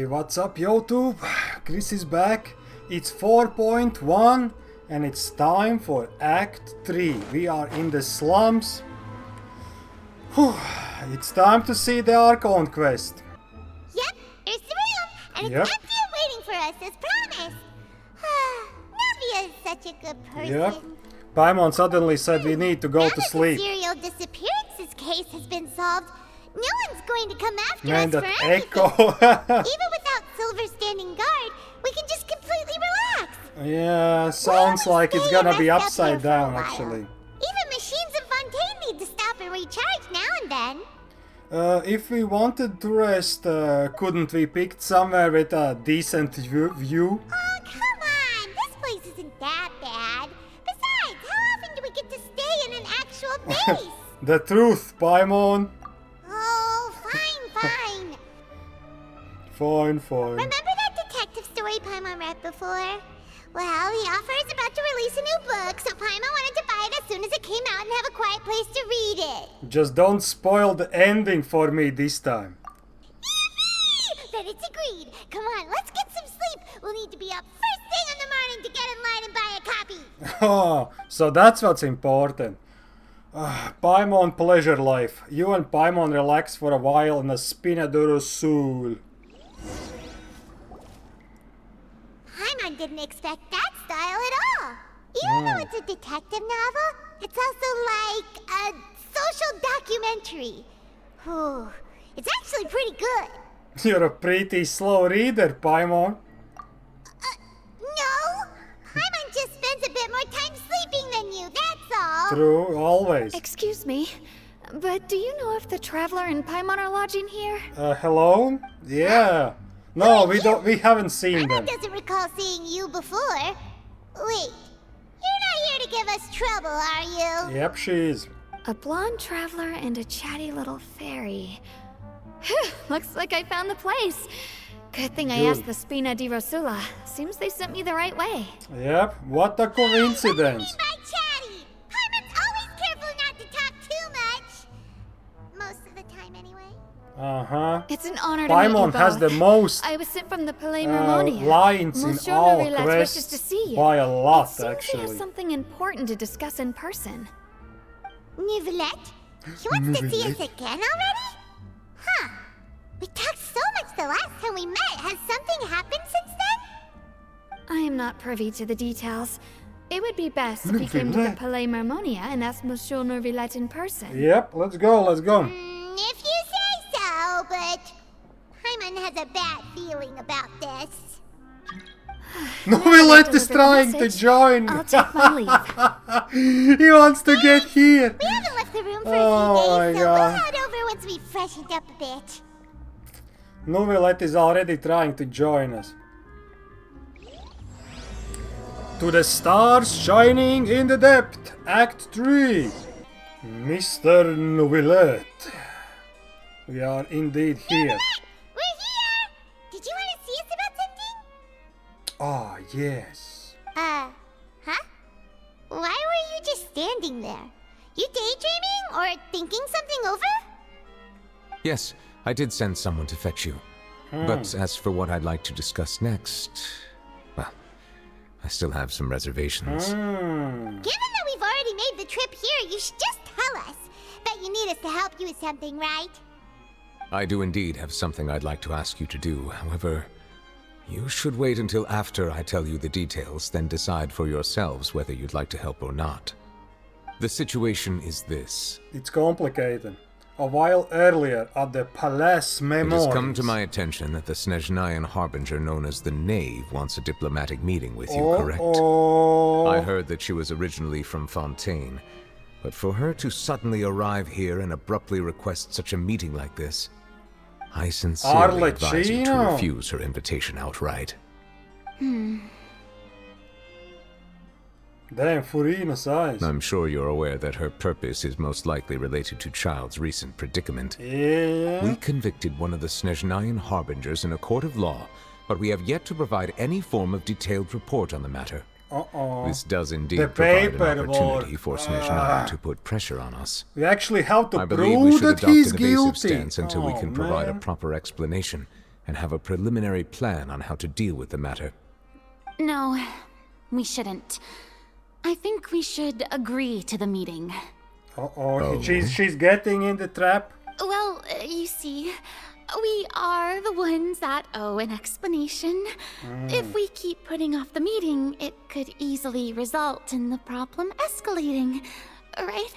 Hey, what's up YouTube? Chris is back. It's 4.1 and it's time for Act 3. We are in the slums. Whew. It's time to see the Archon Quest. Yep, here's the room, and it's Yep. empty and waiting for us as promised. Navia is such a good person. Yep. Paimon suddenly said we need to go Now to that sleep. the serial disappearances case has been solved, no one's going to come after Man, us that for anything. echo. Even without Silver standing guard, we can just completely relax. Yeah, sounds like it's Stay gonna and be rest up upside here for a down while. actually. Even machines in Fontaine need to stop and recharge now and then. If we wanted to rest, couldn't we pick somewhere with a decent view? Oh, come on! This place isn't that bad. Besides, how often do we get to stay in an actual base? The truth, Paimon. Oh, fine. Fine. Remember that detective story Paimon read before? Well, the author is about to release a new book, so Paimon wanted to buy it as soon as it came out and have a quiet place to read it. Just don't spoil the ending for me this time. Yippee! Then it's agreed. Come on, let's get some sleep. We'll need to be up first thing in the morning to get in line and buy a copy. Oh, so that's what's important. Paimon pleasure life. You and Paimon relax for a while in a Spinaduro Soul. Paimon didn't expect that style at all. Even though it's a detective novel, it's also like a social documentary. Whew. It's actually pretty good. You're a pretty slow reader, Paimon. No! Paimon just spends a bit more time sleeping than you, that's all. True, always. Excuse me, but do you know if the Traveler and Paimon are lodging here? Hello? Yeah. No, we haven't seen them. Paimon doesn't recall seeing you before. Wait, you're not here to give us trouble, are you? Yep, she is. A blonde traveler and a chatty little fairy. Whew, looks like I found the place. Good thing I Good. asked the Spina di Rosula. Seems they sent me the right way. Yep, what a coincidence. By chatty! Paimon's always careful not to talk too much. Most of the time, anyway. Uh-huh. It's an honor to meet you Paimon both. has the most I was sent from the Palais Mermonia. lines in Monsieur all Novelas wishes to quests see you. by a lot, It seems they have actually. something important to discuss in person. Nivelette? He wants to see us again already? Huh. We talked so much the last time we met. Has something happened since then? I am not privy to the details. It would be best if you came to the Neuvillette. Palais Mermonia and asked Monsieur Novelas in person. Yep, let's go. If you say so, but Paimon has a bad feeling about this. Novelet is deliver the trying to message. join. I'll take my leave. He wants to get here. We haven't left the room for Oh a my few days, so God. we'll head over once we've freshened up a bit. Novelet is already trying to join us. To the stars shining in the depth, Act 3. Mr. Novelet. We are indeed here. We're here! Did you want to see us about something? Ah, yes. Huh? Why were you just standing there? You daydreaming or thinking something over? Yes, I did send someone to fetch you. But as for what I'd like to discuss next, well, I still have some reservations. Given that we've already made the trip here, you should just tell us. Bet you need us to help you with something, right? I do indeed have something I'd like to ask you to do. However, you should wait until after I tell you the details, then decide for yourselves whether you'd like to help or not. The situation is this. It's complicated. A while earlier at the Palace It Memories. has come to my attention that the Snezhnayan Harbinger known as the Knave wants a diplomatic meeting with you, correct? I heard that she was originally from Fontaine, but for her to suddenly arrive here and abruptly request such a meeting like this, I sincerely advise you to Arlecchino. refuse her invitation outright. Damn, Furina's eyes. I'm sure you're aware that her purpose is most likely related to Child's recent predicament. Yeah. We convicted one of the Snezhnayan Harbingers in a court of law, but we have yet to provide any form of detailed report on the matter. This does indeed The provide an paperwork. opportunity for Snezhnayan to put pressure on us. We actually have to I believe we prove should that adopt he's an evasive guilty. stance until we can provide a man. proper explanation, and have a preliminary plan on how to deal with the matter. No, we shouldn't. I think we should agree to the meeting. Oh. She's getting in the trap. Well, you see, we are the ones that owe an explanation. If we keep putting off the meeting, it could easily result in the problem escalating, right?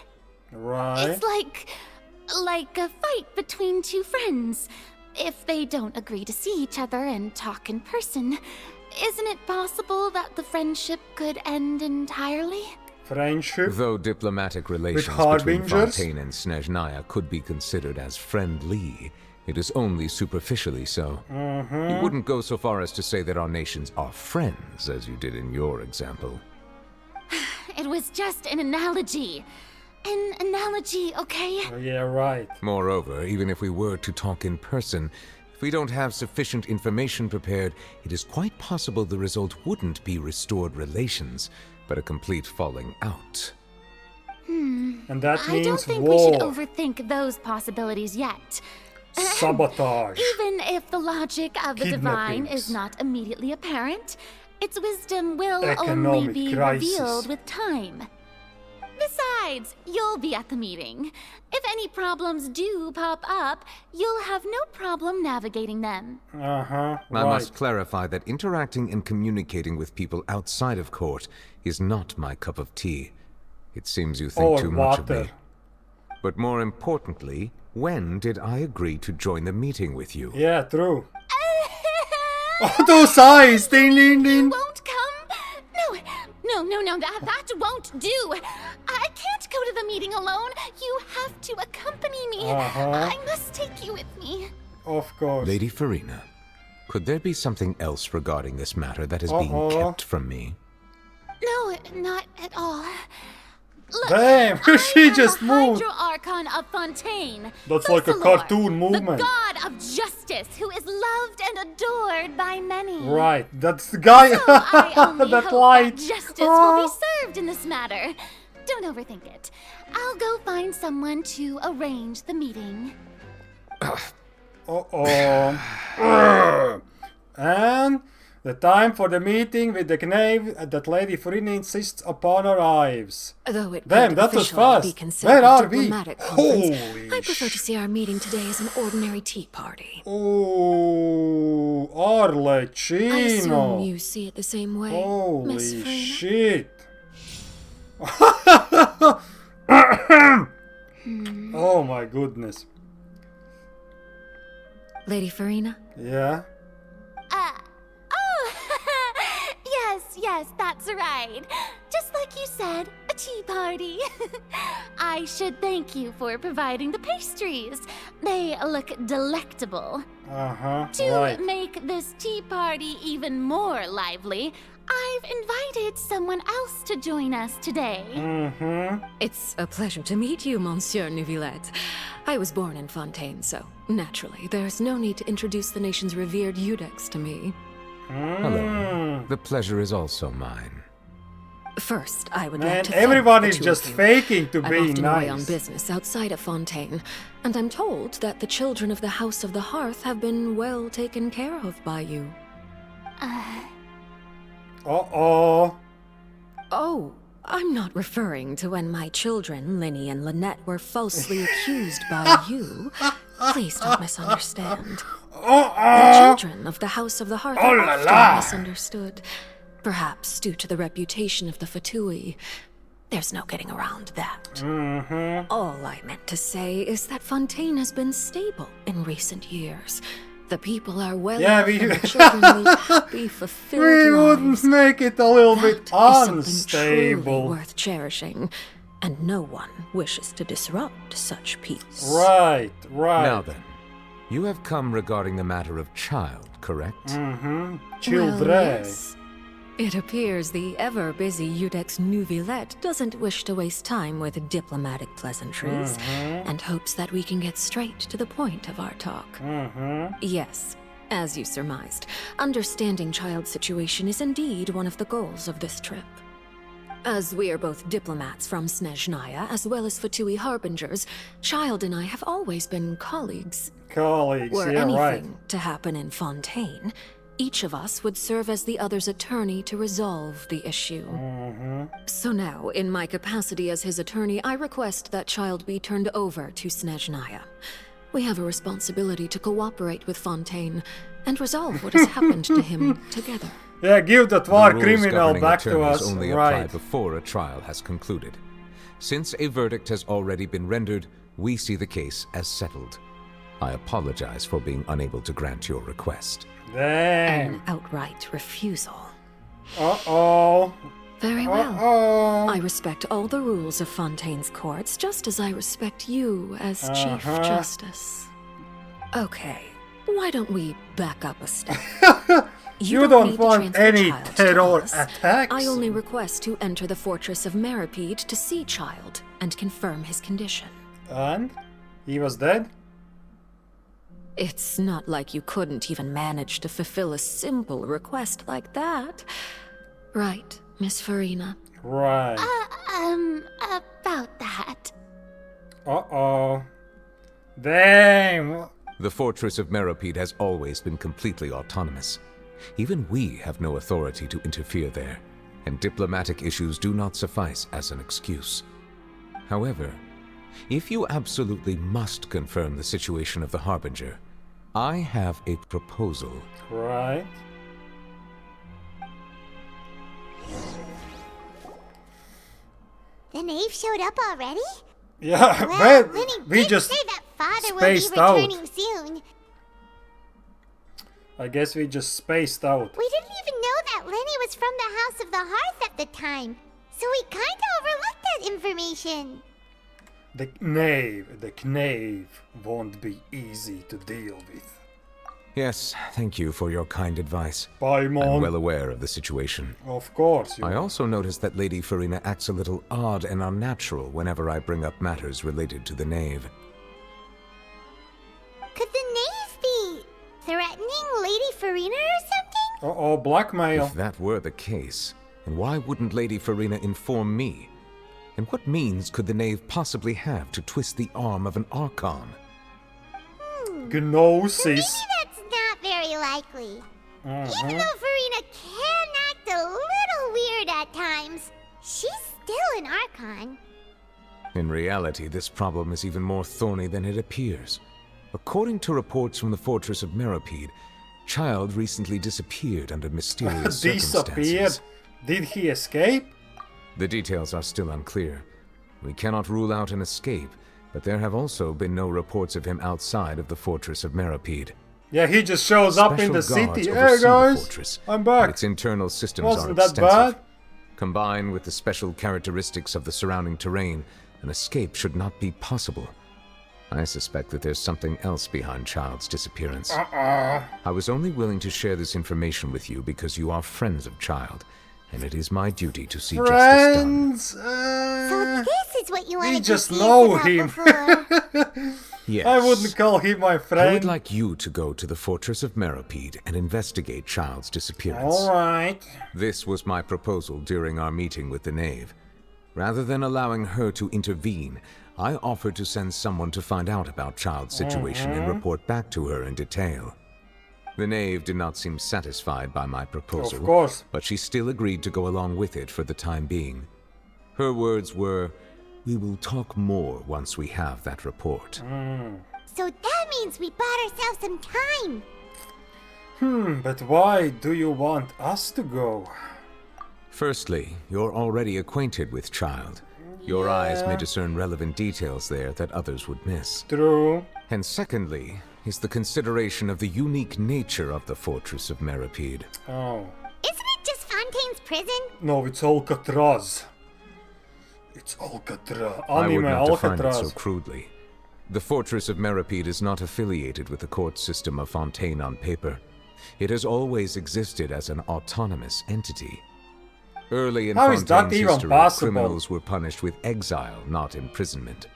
Right. It's like a fight between two friends. If they don't agree to see each other and talk in person, isn't it possible that the friendship could end entirely? Friendship? Though diplomatic relations between harbingers? Fontaine and Snezhnaya could be considered as friendly, it is only superficially so. You wouldn't go so far as to say that our nations are friends, as you did in your example. It was just an analogy. An analogy, okay? Oh, yeah, right. Moreover, even if we were to talk in person, if we don't have sufficient information prepared, it is quite possible the result wouldn't be restored relations, but a complete falling out. And that means I don't think war. we should overthink those possibilities yet. Sabotage. Even if the logic of the divine Kidnappings. is not immediately apparent, its wisdom will only Economic be crisis. revealed with time. Besides, you'll be at the meeting. If any problems do pop up, you'll have no problem navigating them. Right. I must clarify that interacting and communicating with people outside of court is not my cup of tea. It seems you think Or too much of water. me. But more importantly, when did I agree to join the meeting with you? Yeah, true. Oh, those eyes! Ding, ding, ding. Won't come? No, that won't do. I can't go to the meeting alone. You have to accompany me. I must take you with me. Of course. Lady Farina, could there be something else regarding this matter that is being kept from me? No, not at all. Look, Damn, she just moved. Hydro Archon of Fontaine. That's like a Thessalor, cartoon movement. The god of justice, who is loved and adored by many. Right, that's the guy. So I only that hope light. that justice will be served in this matter. Don't overthink it. I'll go find someone to arrange the meeting. And the time for the meeting with the knave that Lady Farina insists upon arrives. Though it Damn, could that was officially be fast. considered Where a are we? diplomatic conference, Holy I prefer to see our meeting today as an ordinary tea party. Oh, I assume Arlecchino. you see it the same way, Miss Holy Farina? shit. Oh my goodness. Lady Farina? Yeah. Yes, that's right. Just like you said, a tea party. I should thank you for providing the pastries. They look delectable. To Right. make this tea party even more lively, I've invited someone else to join us today. It's a pleasure to meet you, Monsieur Neuvillette. I was born in Fontaine, so naturally, there's no need to introduce the nation's revered Eudex to me. Hello. The pleasure is also mine. First, I would like And to thank everyone the is two just of you. faking to I'm be often away on nice. business outside of Fontaine, and I'm told that the children of the House of the Hearth have been well taken care of by you. Uh-oh. Oh, I'm not referring to when my children, Linny and Lynette, were falsely accused by you. Please don't misunderstand. The children of the House of the Hearth are la often la. misunderstood. Perhaps due to the reputation of the Fatui. There's no getting around that. All I meant to say is that Fontaine has been stable in recent years. The people are well Yeah, off we- and the children lead happy, fulfilled We lives. wouldn't make it a little bit That is something truly unstable. worth cherishing, and no one wishes to disrupt such peace. Right, right. Now then, you have come regarding the matter of child, correct? Children. Well, yes. It appears the ever-busy Eudex Neuvillette doesn't wish to waste time with diplomatic pleasantries, and hopes that we can get straight to the point of our talk. Yes, as you surmised, understanding child's situation is indeed one of the goals of this trip. As we are both diplomats from Snezhnaya, as well as Fatui harbingers, Child and I have always been colleagues. colleagues, Were yeah, anything right. to happen in Fontaine, each of us would serve as the other's attorney to resolve the issue. So now, in my capacity as his attorney, I request that child be turned over to Snezhnaya. We have a responsibility to cooperate with Fontaine and resolve what has happened to him together. Yeah, give that The war rules criminal governing back to attorneys us, only apply right. before a trial has concluded. Since a verdict has already been rendered, we see the case as settled. I apologize for being unable to grant your request. Damn. An outright refusal. Uh-oh. Very well. Uh-oh. I respect all the rules of Fontaine's courts, just as I respect you as Chief Justice. Okay, why don't we back up a step? You don't need to want transfer any Child to terror us. attacks? I only request to enter the fortress of Meropide to see Child and confirm his condition. And? He was dead? It's not like you couldn't even manage to fulfill a simple request like that. Right, Miss Farina? Right. About that. Uh-oh. Damn. The fortress of Meropide has always been completely autonomous. Even we have no authority to interfere there, and diplomatic issues do not suffice as an excuse. However, if you absolutely must confirm the situation of the Harbinger, I have a proposal. Right. The knave showed up already? Yeah, Well, but Lenny we did just say that father will be spaced out. returning soon. I guess we just spaced out. We didn't even know that Lenny was from the House of the Hearth at the time, so we kinda overlooked that information. The knave won't be easy to deal with. Yes, thank you for your kind advice. Bye, I'm Mom. well aware of the situation. Of course you I also noticed that Lady Farina acts a little odd and unnatural whenever I bring up matters related to the knave. Could the knave be threatening Lady Farina or something? Uh-oh, blackmail. If that were the case, then why wouldn't Lady Farina inform me? And what means could the knave possibly have to twist the arm of an Archon? Gnosis. Maybe that's not very likely. Even though Farina can act a little weird at times, she's still an Archon. In reality, this problem is even more thorny than it appears. According to reports from the fortress of Meropide, Child recently disappeared under mysterious Disappeared? circumstances. Did he escape? The details are still unclear. We cannot rule out an escape, but there have also been no reports of him outside of the fortress of Meropide. Yeah, he just shows up in the Special guards city. Hey oversee the guys, fortress, I'm but back. its internal systems Wasn't are that extensive. bad? Combined with the special characteristics of the surrounding terrain, an escape should not be possible. I suspect that there's something else behind Child's disappearance. I was only willing to share this information with you because you are friends of Child, and it is my duty to see justice done. Friends. So this is what you we wanted just to see know about him. before. Yes. I wouldn't call him my friend. I would like you to go to the fortress of Meropide and investigate Child's disappearance. Alright. This was my proposal during our meeting with the knave. Rather than allowing her to intervene, I offered to send someone to find out about Child's situation and report back to her in detail. The knave did not seem satisfied by my proposal, Of course. but she still agreed to go along with it for the time being. Her words were, "We will talk more once we have that report." So that means we bought ourselves some time. But why do you want us to go? Firstly, you're already acquainted with Child. Your eyes may discern relevant details there that others would miss. True. And secondly, is the consideration of the unique nature of the fortress of Meropide. Oh. Isn't it just Fontaine's prison? No, it's Alcatraz. It's Alcatraz. I would Anime not define it so Alcatraz. crudely. The fortress of Meropide is not affiliated with the court system of Fontaine on paper. It has always existed as an autonomous entity. Early in How is that Fontaine's even history, possible? criminals were punished with exile, not imprisonment.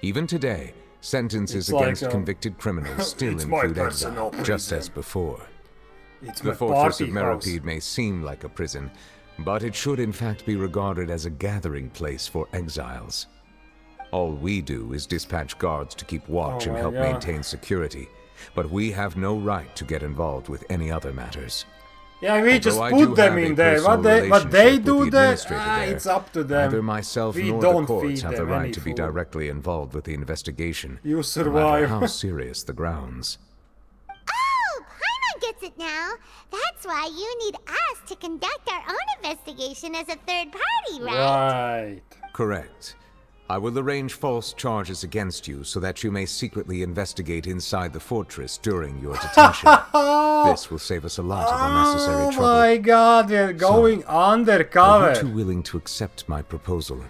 Even today, sentences It's like, against convicted criminals still it's my include personal exile, just prison. as before. It's The my fortress of party house. Meropide may seem like a prison, but it should in fact be regarded as a gathering place for exiles. All we do is dispatch guards to keep watch Oh and my help God. maintain security, but we have no right to get involved with any other matters. Yeah, we just Although I put do them have in a there. What personal they relationship do with the there, administrator there, it's up to them. Neither myself We nor don't the courts feed have the them right any to be food. directly involved with the investigation, You no matter survive. how serious the grounds. Oh, Paimon gets it now. That's why you need us to conduct our own investigation as a third party, right? Right. Correct. I will arrange false charges against you so that you may secretly investigate inside the fortress during your detention. This will save us a lot of unnecessary Oh trouble. my god, we're going Are undercover. you two willing to accept my proposal?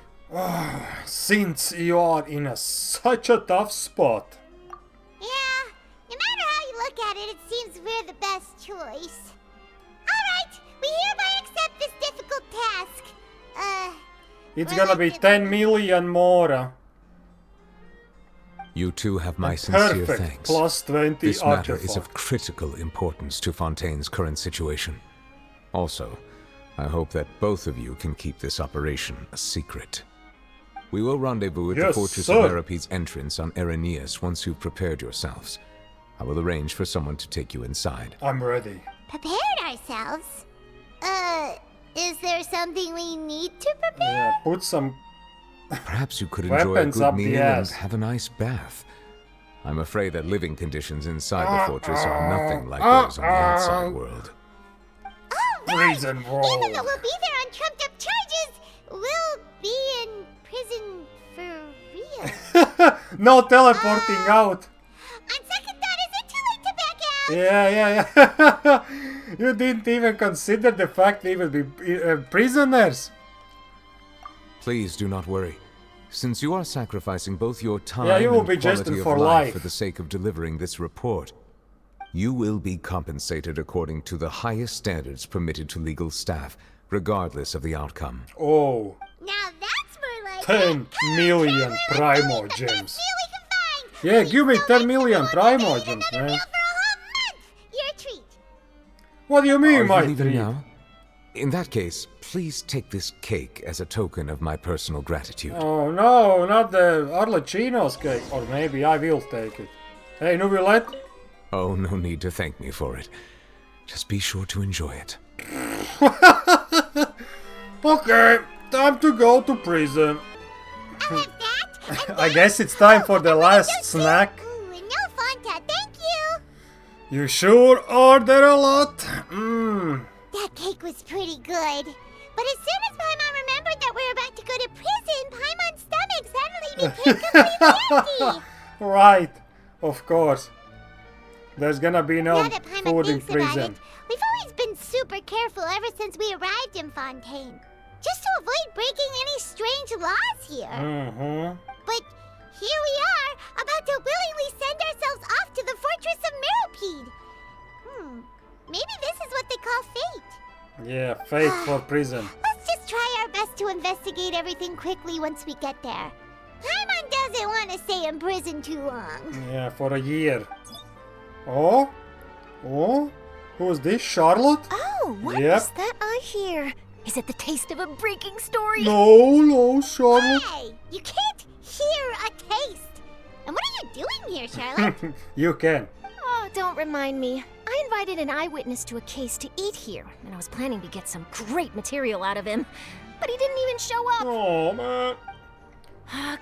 Since you are in such a tough spot. Yeah, no matter how you look at it, it seems we're the best choice. Alright, we hereby accept this difficult task. It's gonna be 10 million more. You two have my sincere Perfect. thanks. Plus 20 This matter is artifact. of critical importance to Fontaine's current situation. Also, I hope that both of you can keep this operation a secret. We will rendezvous at the Yes, Fortress sir. of Meropide's entrance on Erenius once you've prepared yourselves. I will arrange for someone to take you inside. I'm ready. Prepared ourselves? Is there something we need to prepare? Yeah, put some. Perhaps you could enjoy a Weapons good up the meal and ass. have a nice bath. I'm afraid that living conditions inside the fortress are nothing like those on the outside world. Prison Even world. though we'll be there on trumped up charges, we'll be in prison for real. No teleporting out. On second thought, is it too late to back out? Yeah. You didn't even consider the fact they will be prisoners. Please do not worry. Since you are sacrificing both your time Yeah, you will and be quality destined of for life life. for the sake of delivering this report, you will be compensated according to the highest standards permitted to legal staff, regardless of the outcome. Oh, Now that's more like 10 it. million Traveler, we're Primo doing the best gems. deal we can find. Yeah, Please give me don't 10 make million the Primo one gems, another man. meal for a whole month. Your treat. What do you mean, Are my you leaving treat? now? In that case, please take this cake as a token of my personal gratitude. Oh no, not the Arlecchino's cake. Or maybe I will take it. Hey, Nubilette. Oh, no need to thank me for it. Just be sure to enjoy it. Okay, time to go to prison. I'll have that. And I guess it's time for the last snack. Ooh, and no Fanta, thank you. You sure order a lot? Mmm. That cake was pretty good. But as soon as Paimon remembered that we're about to go to prison, Paimon's stomach suddenly became completely empty. Right, of course. There's gonna be no Now that Paimon food in thinks about prison. it, we've always been super careful ever since we arrived in Fontaine. Just to avoid breaking any strange laws here. Mm-hmm. But here we are, about to willingly send ourselves off to the Fortress of Meropide. Maybe this is what they call fate. Yeah, fate for prison. Let's just try our best to investigate everything quickly once we get there. Paimon doesn't want to stay in prison too long. Yeah, for a year. Oh? Oh? Who's this, Charlotte? Oh, what is Yep. that I hear? Is it the taste of a breaking story? No, Charlotte. Hey, you can't hear a taste. And what are you doing here, Charlotte? You can. Oh, don't remind me. I invited an eyewitness to a case to eat here, and I was planning to get some great material out of him. But he didn't even show up. Oh, man.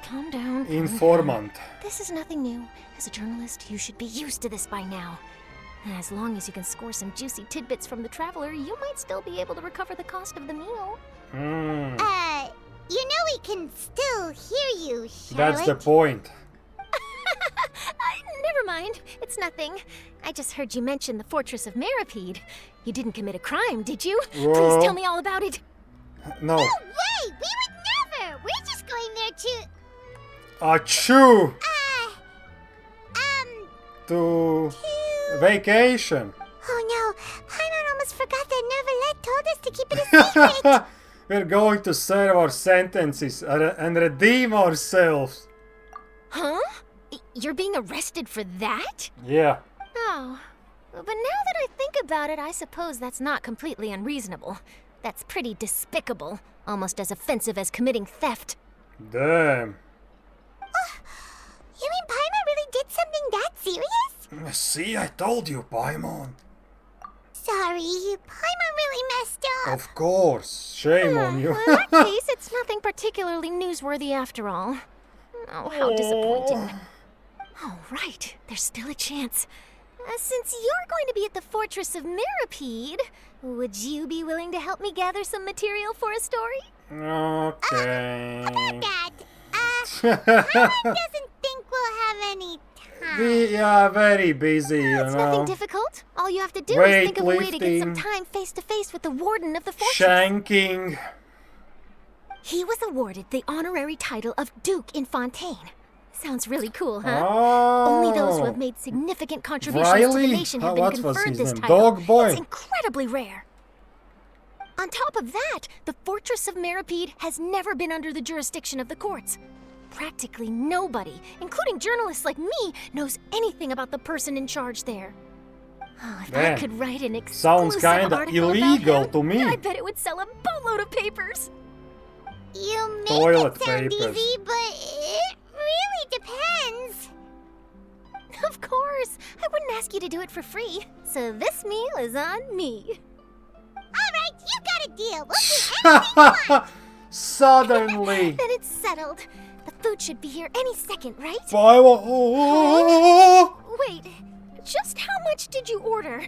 Calm down. Informant. This is nothing new. As a journalist, you should be used to this by now. As long as you can score some juicy tidbits from the traveler, you might still be able to recover the cost of the meal. Mm, You know we can still hear you, Charlotte. that's the point. Never mind. It's nothing. I just heard you mention the Fortress of Meropide. You didn't commit a crime, did you? Well- Please tell me all about it. No. No way! We would never! We're just going there to... Achoo! um... To vacation. Oh no, Paimon almost forgot that Neverlet told us to keep it a secret. We're going to serve our sentences and redeem ourselves. Huh? You're being arrested for that? Yeah. Oh. But now that I think about it, I suppose that's not completely unreasonable. That's pretty despicable. Almost as offensive as committing theft. Damn. You mean Paimon really did something that serious? See, I told you, Paimon. Sorry, Paimon really messed up. Of course, shame on you. In that case, it's nothing particularly newsworthy after all. Oh, how disappointing. Oh, right. There's still a chance. Since you're going to be at the Fortress of Meropide, would you be willing to help me gather some material for a story? Okay. About that, Paimon doesn't think we'll have any time. We are very busy, you It's know. nothing difficult. All you have to do is think of a way to get some Weightlifting. time face to face with the warden of the fortress. Shanking. He was awarded the honorary title of Duke in Fontaine. Sounds really cool, huh? Oh. Only those who have made significant contributions to Riley? the nation have been What was conferred his this name? title. Dog boy? It's incredibly rare. On top of that, the Fortress of Meropide has never been under the jurisdiction of the courts. Practically nobody, including journalists like me, knows anything about the person in charge there. Oh, if I Damn. could write an Sounds exclusive kinda article illegal about to him, me. I bet it would sell a boatload of papers. You make Toilet it sound papers. easy, but it really depends. Of course, I wouldn't ask you to do it for free. So this meal is on me. Alright, you got a deal. We'll do anything you want. Suddenly. Then it's settled. The food should be here any second, right? Paimon. Wait, just how much did you order?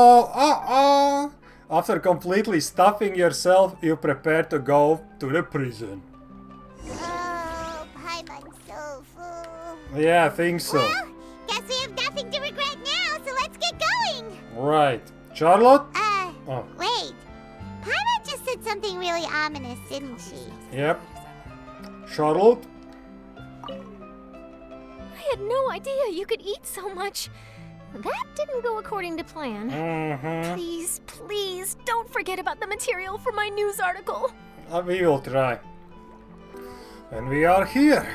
Uh-oh. After completely stuffing yourself, you prepare to go to the prison. Oh, Paimon's so full. Yeah, I think so. Well, guess we have nothing to regret now, so let's get going. Right. Charlotte? Oh. Wait. Paimon just said something really ominous, didn't she? Yep. Charlotte? I had no idea you could eat so much. That didn't go according to plan. Mm-hmm. Please, please, don't forget about the material for my news article. We will try. And we are here.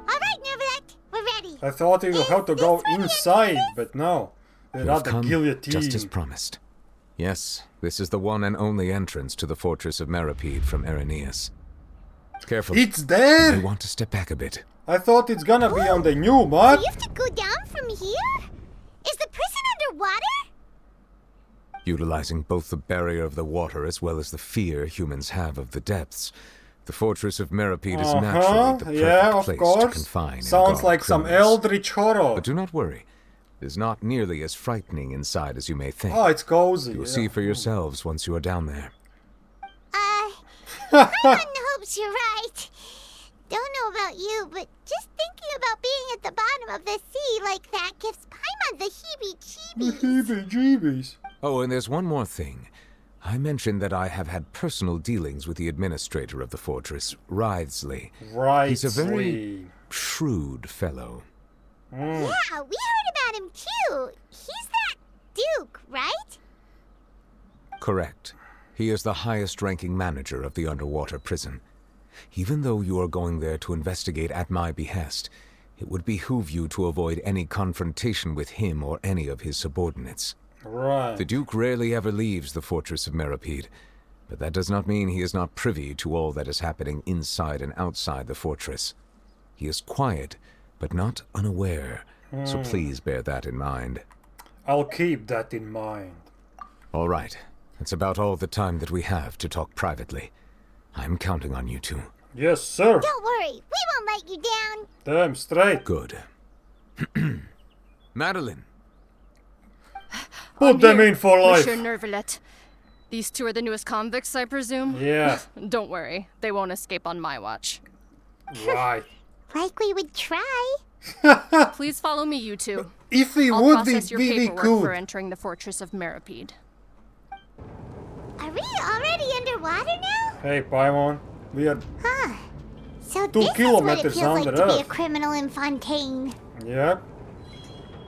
Alright, Nervalette, we're ready. I thought we will have to go inside, but no. You We're have at the come guillotine. just as promised. Yes, this is the one and only entrance to the Fortress of Meropide from Irenaeus. Careful. It's You there! want to step back a bit. I thought it's gonna be on the new map. Do you have to go down from here? Is the prison underwater? Utilizing both the barrier of the water as well as the fear humans have of the depths, the Fortress of Meropide is naturally the perfect yeah, of place to course. confine and Sounds guard like some criminals. eldritch horror. But do not worry. It is not nearly as frightening inside as you may think. Oh, it's cozy. You will yeah. see for yourselves once you are down there. Paimon hopes you're right. Don't know about you, but just thinking about being at the bottom of the sea like that gives Paimon the heebie-jeebies. Heebie-jeebies. Oh, and there's one more thing. I mentioned that I have had personal dealings with the administrator of the fortress, Wriothesley. Right. He's a very shrewd fellow. Yeah, we heard about him too. He's that Duke, right? Correct. He is the highest-ranking manager of the underwater prison. Even though you are going there to investigate at my behest, it would behoove you to avoid any confrontation with him or any of his subordinates. Right. The Duke rarely ever leaves the Fortress of Meropide, but that does not mean he is not privy to all that is happening inside and outside the fortress. He is quiet, but not unaware, so please bear that in mind. I'll keep that in mind. All right, that's about all the time that we have to talk privately. I'm counting on you two. Yes, sir. Don't worry, we won't let you down. Damn straight. Good. Madeline. Put them in for life. Monsieur Nervalette. These two are the newest convicts, I presume? Yeah. Don't worry, they won't escape on my watch. Right. Like we would try. Please follow me, you two. If we I'll would, process your we paperwork for could. entering the Fortress of Meropide. Are we already underwater now? Hey, Paimon. We are... Huh. So 2 this is what it kilometers feels like under to be a Earth. criminal in Fontaine. Yep.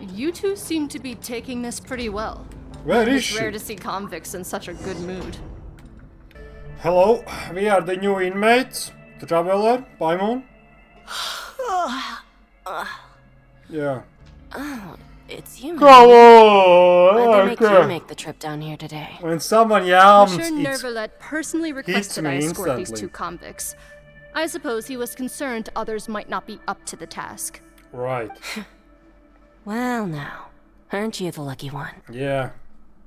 You two seem to be taking this pretty well. Where is It's she? rare to see convicts in such a good mood. Hello, we are the new inmates. The traveler, Paimon. Yeah. It's you, Come man. on! Why'd they make Okay. you make the trip down here today? When someone yams, Monsieur it's... Nervalette personally requested me I escort these instantly. two convicts. I suppose he was concerned others might not be up to the task. Right. Well now, aren't you the lucky one? Yeah.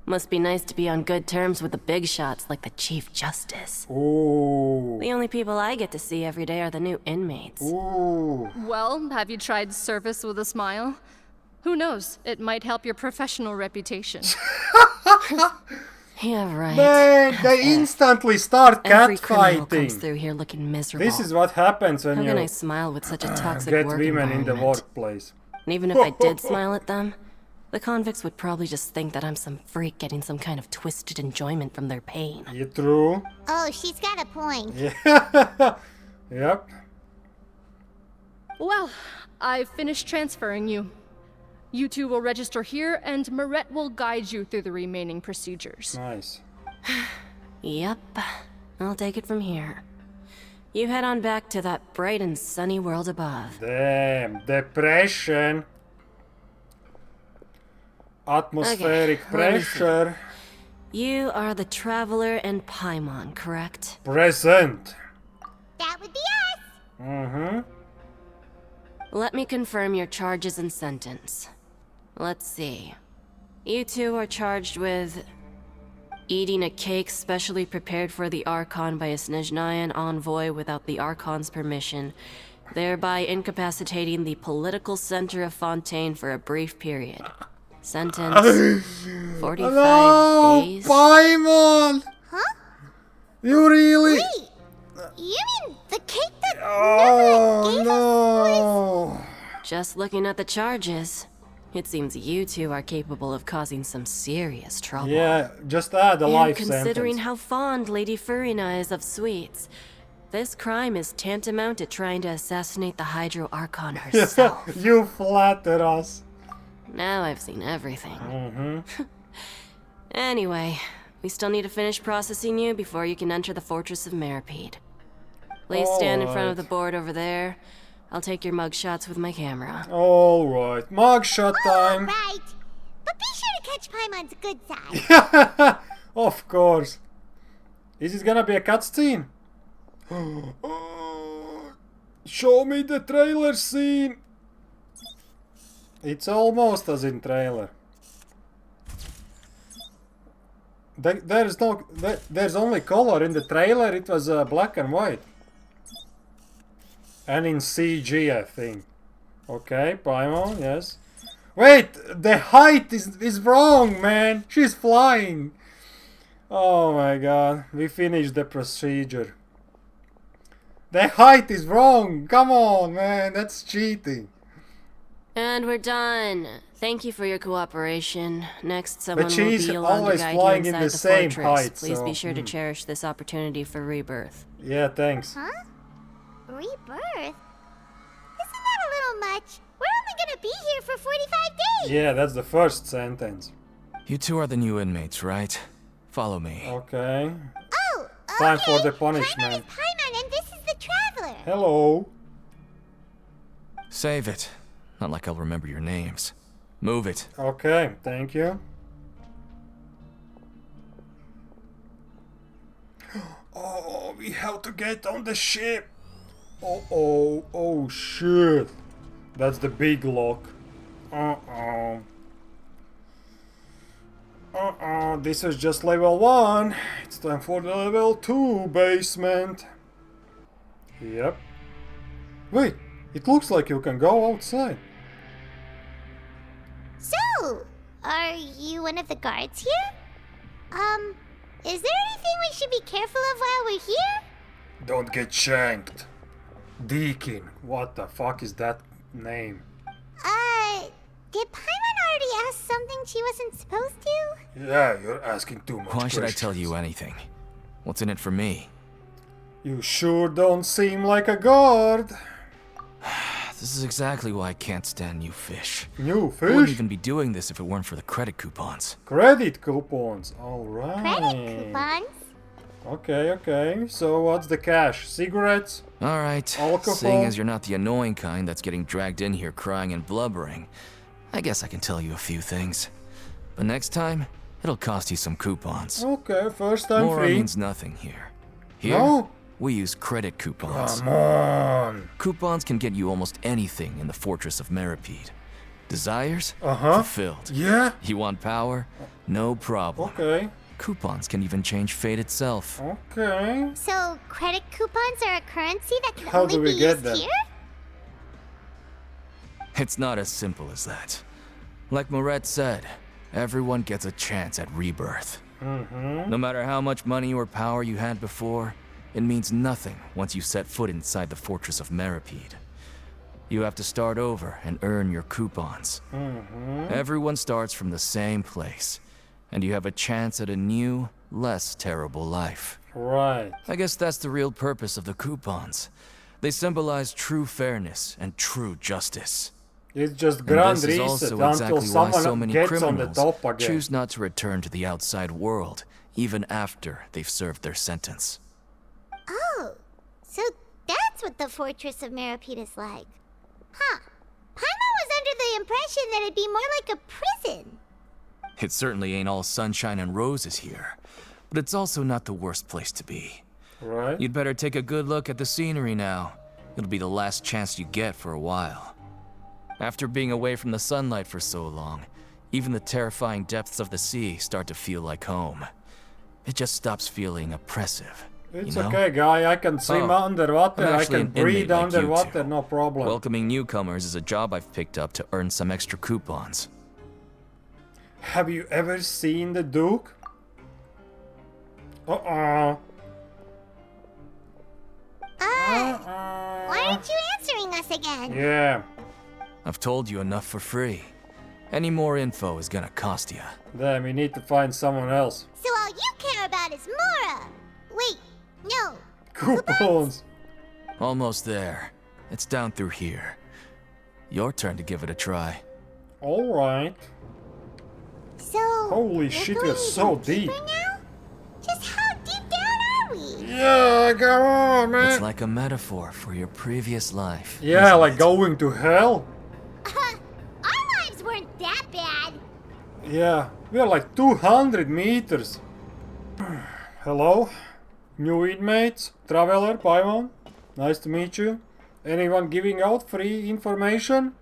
Must be nice to be on good terms with the big shots like the Chief Justice. Ooh. The only people I get to see every day are the new inmates. Ooh. Well, have you tried service with a smile? Who knows? It might help your professional reputation. Yeah, right. Man, they instantly start Every criminal comes catfighting. through here looking miserable. This is what happens when How can I you smile with such a toxic get work women in the environment? workplace. And even if I did smile at them, the convicts would probably just think that I'm some freak getting some kind of twisted enjoyment from their pain. You true? Oh, she's got a point. Yeah. Yep. Well, I've finished transferring you. You two will register here, and Marette will guide you through the remaining procedures. Nice. Yep, I'll take it from here. You head on back to that bright and sunny world above. Damn. Depression. Atmospheric Okay, let me see. pressure. You are the Traveler and Paimon, correct? Present. That would be us. Mm-hmm. Let me confirm your charges and sentence. Let's see. You two are charged with eating a cake specially prepared for the Archon by a Snezhnayan envoy without the Archon's permission, thereby incapacitating the political center of Fontaine for a brief period. Sentence 45 No, days. Paimon! Huh? You really? Wait, you mean the cake that Oh Neverett gave us no! Just looking at the charges, it seems you two are capable of causing some serious trouble. Yeah, just add a And life considering sentence. how fond Lady Furina is of sweets, this crime is tantamount to trying to assassinate the Hydro Archon herself. You flatter us. Now I've seen everything. Mm-hmm. Anyway, we still need to finish processing you before you can enter the Fortress of Meropide. Please stand in front of the Alright. board over there. I'll take your mug shots with my camera. Alright, mugshot time. Right. But be sure to catch Paimon's good side. Of course. Is it gonna be a cutscene? Show me the trailer scene. It's almost as in trailer. There's only color in the trailer. It was black and white. And in CG, I think. Okay, Paimon, yes. Wait, the height is wrong, man. She's flying. Oh my god, we finished the procedure. The height is wrong. Come on, man, that's cheating. And we're done. Thank you for your cooperation. Next, someone will she's be along to always guide you flying in inside the the same fortress. height, Please so, be sure to cherish this opportunity for rebirth. Yeah, thanks. Huh? Rebirth? Isn't that a little much? We're only gonna be here for 45 days. Yeah, that's the first sentence. You two are the new inmates, right? Follow me. Okay. Oh, okay. Time for the Paimon punishment. is Paimon, and this is the Traveler. Hello. Save it. Not like I'll remember your names. Move it. Okay, thank you. Oh, we have to get on the ship. Oh shit. That's the big lock. This is just level 1. It's time for the level 2 basement. Yep. Wait, it looks like you can go outside. So, are you one of the guards here? Is there anything we should be careful of while we're here? Don't get shanked. Deacon. What the fuck is that name? Did Paimon already ask something she wasn't supposed to? Yeah, you're asking too much Why should I questions. tell you anything? What's in it for me? You sure don't seem like a guard. This is exactly why I can't stand you fish. New I wouldn't fish? even be doing this if it weren't for the credit coupons. Credit coupons. Alright. Credit coupons? Okay. So what's the cash? Cigarettes? Alright, Alcohol? seeing as you're not the annoying kind that's getting dragged in here crying and blubbering, I guess I can tell you a few things. But next time, it'll cost you some coupons. Okay, first time More free. means nothing here. Here, No? we use credit coupons. Come on. Coupons can get you almost anything in the Fortress of Meropide. Desires? Uh-huh. Fulfilled. Yeah. You want power? No problem. Okay. Coupons can even change fate itself. Okay. So, credit coupons are a currency that can How only do we be get used them? here? It's not as simple as that. Like Moret said, everyone gets a chance at rebirth. No matter how much money or power you had before, it means nothing once you set foot inside the fortress of Meropide. You have to start over and earn your coupons. Everyone starts from the same place, and you have a chance at a new, less terrible life. Right. I guess that's the real purpose of the coupons. They symbolize true fairness and true justice. It's just And grand this is reset also until exactly why someone so many gets on the criminals top again. choose not to return to the outside world, even after they've served their sentence. Oh, so that's what the Fortress of Meropide is like. Huh. Paimon was under the impression that it'd be more like a prison. It certainly ain't all sunshine and roses here, but it's also not the worst place to be. Right. You'd better take a good look at the scenery now. It'll be the last chance you get for a while. After being away from the sunlight for so long, even the terrifying depths of the sea start to feel like home. It just stops feeling oppressive. It's you know? okay, guy. I can swim underwater. I'm I actually can an inmate breathe like you underwater. two. No problem. Welcoming newcomers is a job I've picked up to earn some extra coupons. Have you ever seen the Duke? Uh-uh. Why aren't you answering us again? Yeah. I've told you enough for free. Any more info is gonna cost you. Then we need to find someone else. So all you care about is Mora. Wait, no. Coupons. Almost there. It's down through here. Your turn to give it a try. Alright. So, Holy we're shit, going we're so even deeper deep. now? Just how deep down are we? Yeah, come on, man. It's like a metaphor for your previous life. Yeah, isn't like it? going to hell. Our lives weren't that bad. Yeah, we are like 200 meters. Hello? New inmates? Traveler, Paimon? Nice to meet you. Anyone giving out free information?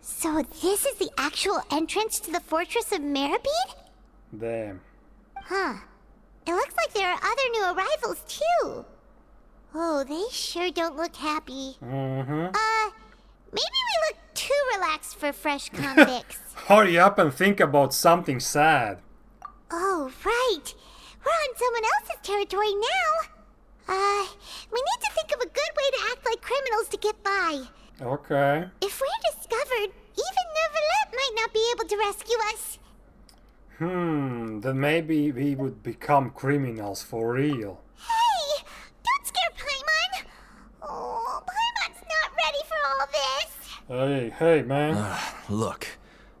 So this is the actual entrance to the Fortress of Meropide? Damn. Huh. It looks like there are other new arrivals too. Oh, they sure don't look happy. Mm-hmm. Maybe we look too relaxed for fresh convicts. Hurry up and think about something sad. Oh, right. We're on someone else's territory now. We need to think of a good way to act like criminals to get by. Okay. If we're discovered, even Neuvillette might not be able to rescue us. Then maybe we would become criminals for real. Hey! Don't scare Paimon! Oh, Paimon's not ready for all this. Hey, man. Look,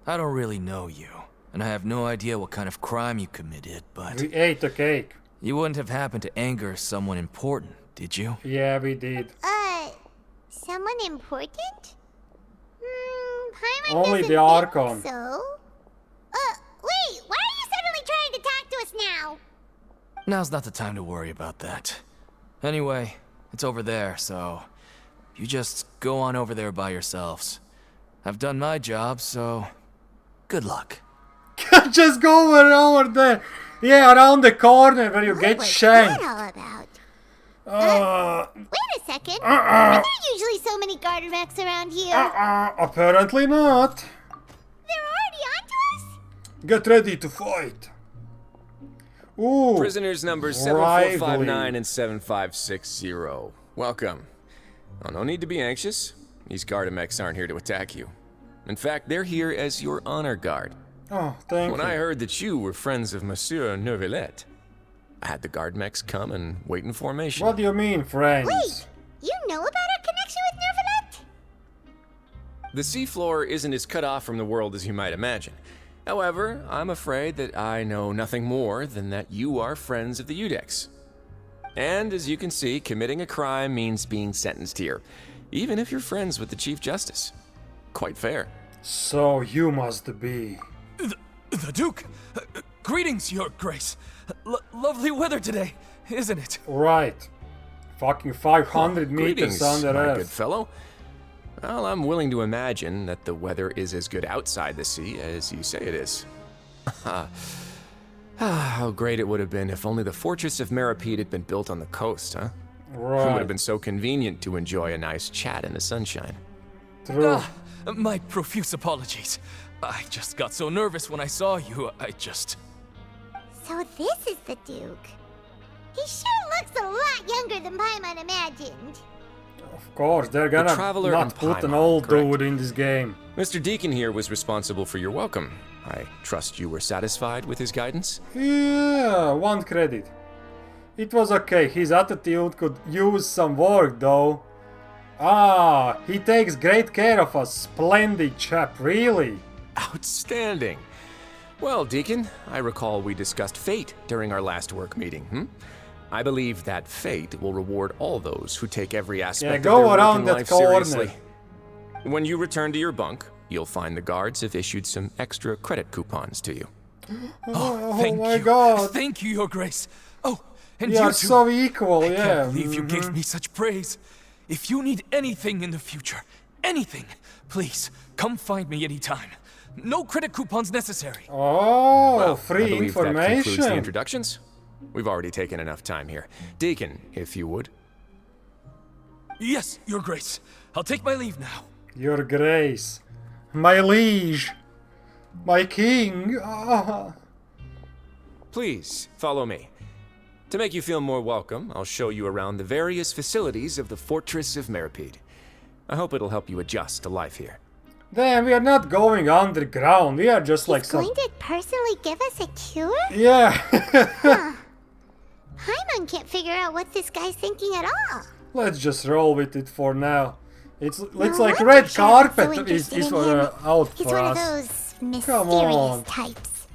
I don't really know you, and I have no idea what kind of crime you committed, but We ate the cake. you wouldn't have happened to anger someone important, did you? Yeah, we did. Someone important? Paimon Only doesn't the Archon. think so. Wait, why are you suddenly trying to talk to us now? Now's not the time to worry about that. Anyway, it's over there, so you just go on over there by yourselves. I've done my job, so good luck. Just go over there. Yeah, around the corner where you get What's shanked. that all about? Wait a second. Are there usually so many garter mechs around here? Apparently not. They're already onto us? Get ready to fight. Ooh. Prisoners numbers 7459 and 7560. Welcome. Oh, no need to be anxious. These Gardamex aren't here to attack you. In fact, they're here as your honor guard. Oh, thank When you. I heard that you were friends of Monsieur Neuvillette, I had the Gardamex come and wait in formation. What do you mean, friends? Wait, you know about our connection with Neuvillette? The seafloor isn't as cut off from the world as you might imagine. However, I'm afraid that I know nothing more than that you are friends of the Udex. And as you can see, committing a crime means being sentenced here, even if you're friends with the Chief Justice. Quite fair. So you must be. The Duke! Greetings, Your Grace! Lovely weather today, isn't it? Right. Fucking 500 meters Greetings, under my good Earth. fellow. Well, I'm willing to imagine that the weather is as good outside the sea as you say it is. How great it would have been if only the fortress of Meropide had been built on the coast, huh? Right. It would have been so convenient to enjoy a nice chat in the sunshine. True. My profuse apologies. I just got so nervous when I saw you, So this is the Duke. He sure looks a lot younger than Paimon imagined. Of course, they're gonna Traveler not and put an Paimon, old correct. dude in this game. Mr. Deacon here was responsible for your welcome. I trust you were satisfied with his guidance? Yeah, 1 credit. It was okay, his attitude could use some work though. Ah, he takes great care of us, splendid chap, really. Outstanding. Well, Deacon, I recall we discussed fate during our last work meeting, I believe that fate will reward all those who take every aspect of go their around working that life corner. seriously. When you return to your bunk, you'll find the guards have issued some extra credit coupons to you. Oh thank my you. god. Thank you, Your Grace. Oh, and We you are two. so equal, I yeah. can't believe you gave me such praise. If you need anything in the future, anything, please come find me anytime. No credit coupons necessary. Oh, Well, free I believe that concludes the information. introductions. We've already taken enough time here. Deacon, if you would. Yes, Your Grace. I'll take my leave now. Your Grace. My liege. My king. Ah. Please, follow me. To make you feel more welcome, I'll show you around the various facilities of the Fortress of Meropide. I hope it'll help you adjust to life here. Damn, we are not going underground. We are just like He's some. going to personally give us a cure? Yeah. Paimon can't figure out what this guy's thinking at all. Let's just roll with it for now. It's No like wonder red Sheriff's carpet so is interested in for him. out He's for one us. of those on. mysterious types.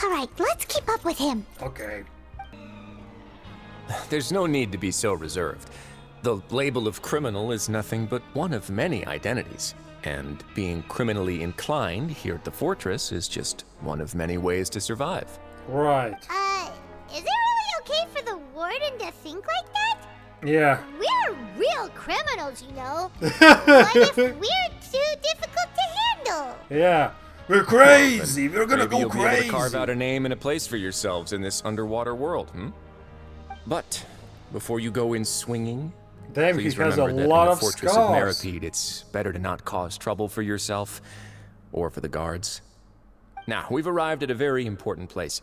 Alright, let's keep up with him. Okay. There's no need to be so reserved. The label of criminal is nothing but one of many identities. And being criminally inclined here at the fortress is just one of many ways to survive. Right. Is it really okay for the warden to think like that? Yeah. We're real criminals, you know. What if we're too difficult to handle? Yeah. We're crazy. We're gonna Maybe go you'll be able crazy. to carve out a name and a place for yourselves in this underwater world, But before you go in swinging, Damn, he please has a remember that lot in the of Fortress scars. of Meropide, it's better to not cause trouble for yourself or for the guards. Now, we've arrived at a very important place.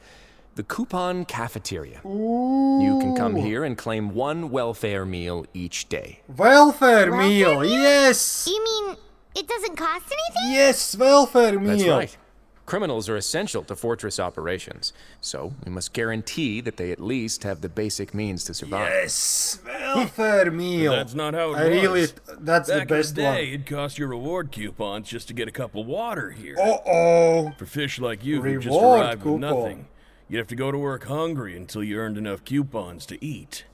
The Coupon Cafeteria. Ooh. You can come here and claim 1 welfare meal each day. Welfare meal. Yes. You mean it doesn't cost anything? Yes, welfare meal. That's right. Criminals are essential to fortress operations, so we must guarantee that they at least have the basic means to survive. Yes, welfare meal. That's not how it I really, was. that's Back the best in the day, one. it'd cost you reward coupons just to get a cup of water here. Uh-oh. For fish like you who just Reward arrived coupon. with nothing, you'd have to go to work hungry until you earned enough coupons to eat.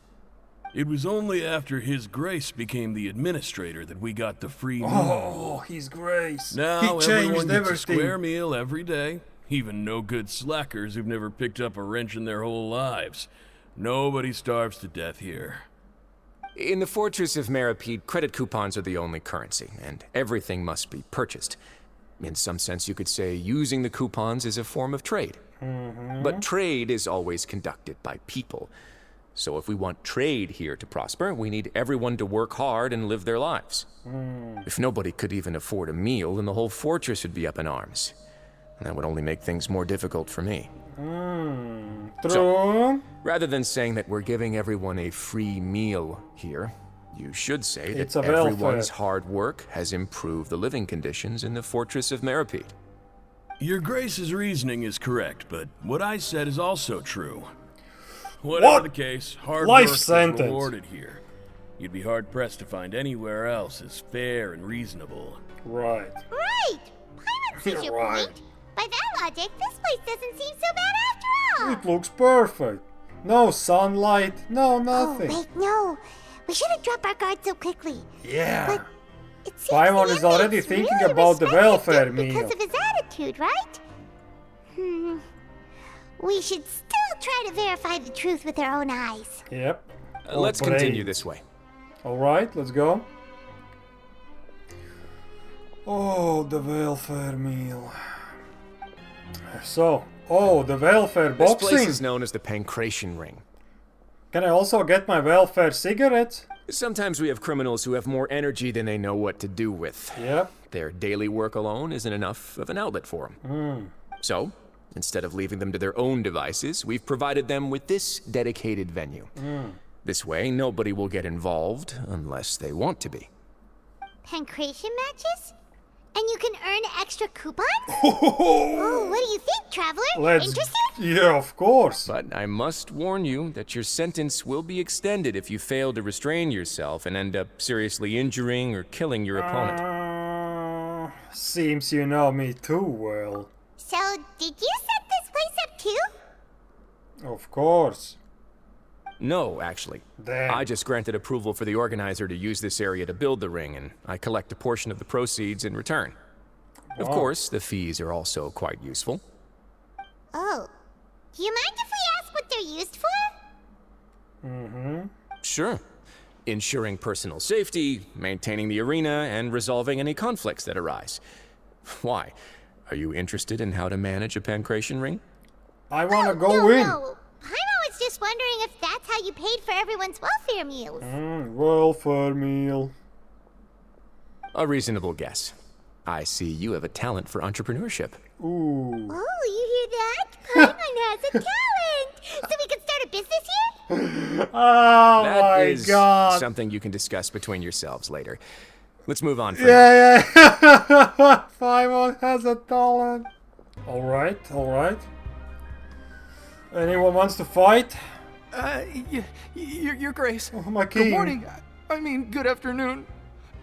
It was only after His Grace became the administrator that we got the free meal. Oh, His Grace. Now He everyone changed gets a everything. square meal every day, even no-good slackers who've never picked up a wrench in their whole lives. Nobody starves to death here. In the Fortress of Meropide, credit coupons are the only currency, and everything must be purchased. In some sense, you could say using the coupons is a form of trade. But trade is always conducted by people. So if we want trade here to prosper, we need everyone to work hard and live their lives. If nobody could even afford a meal, then the whole fortress would be up in arms. That would only make things more difficult for me. True. Rather than saying that we're giving everyone a free meal here, you should say It's that a welfare. everyone's hard work has improved the living conditions in the Fortress of Meropide. Your Grace's reasoning is correct, but what I said is also true. Whatever the case, hard Life work sentence. is rewarded here. You'd be hard-pressed to find anywhere else as fair and reasonable. Right. Right. Paimon sees your Right. point. By that logic, this place doesn't seem so bad after all. It looks perfect. No sunlight, no Oh, nothing. wait, no. We shouldn't drop our guard so quickly. Yeah. But it seems Paimon the is already inmates thinking really about the respect welfare Duke meal. because of his attitude, right? We should still try to verify the truth with our own eyes. Yep. Let's continue this way. Alright, let's go. Oh, the welfare meal. So, oh, the welfare boxing. This place is known as the Pancration Ring. Can I also get my welfare cigarettes? Sometimes we have criminals who have more energy than they know what to do with. Yep. Their daily work alone isn't enough of an outlet for them. So, instead of leaving them to their own devices, we've provided them with this dedicated venue. This way, nobody will get involved unless they want to be. Pancration matches? And you can earn extra coupons? Oh, what do you think, Traveler? Interested? Yeah, of course. But I must warn you that your sentence will be extended if you fail to restrain yourself and end up seriously injuring or killing your opponent. Seems you know me too well. So, did you set this place up too? Of course. No, actually. Damn. I just granted approval for the organizer to use this area to build the ring, and I collect a portion of the proceeds in return. Of course, the fees are also quite useful. Oh. Do you mind if we ask what they're used for? Sure. Ensuring personal safety, maintaining the arena, and resolving any conflicts that arise. Why? Are you interested in how to manage a pancration ring? I want to go in. No. Paimon was just wondering if that's how you paid for everyone's welfare meals. Welfare meal. A reasonable guess. I see you have a talent for entrepreneurship. Ooh. Oh, you hear that? Paimon has a talent! So we could start a business here? Oh That my is god. something you can discuss between yourselves later. Let's move on. Yeah. Paimon has a talent. Alright. Anyone wants to fight? Your Grace. Oh, my king. Good morning. I mean, good afternoon.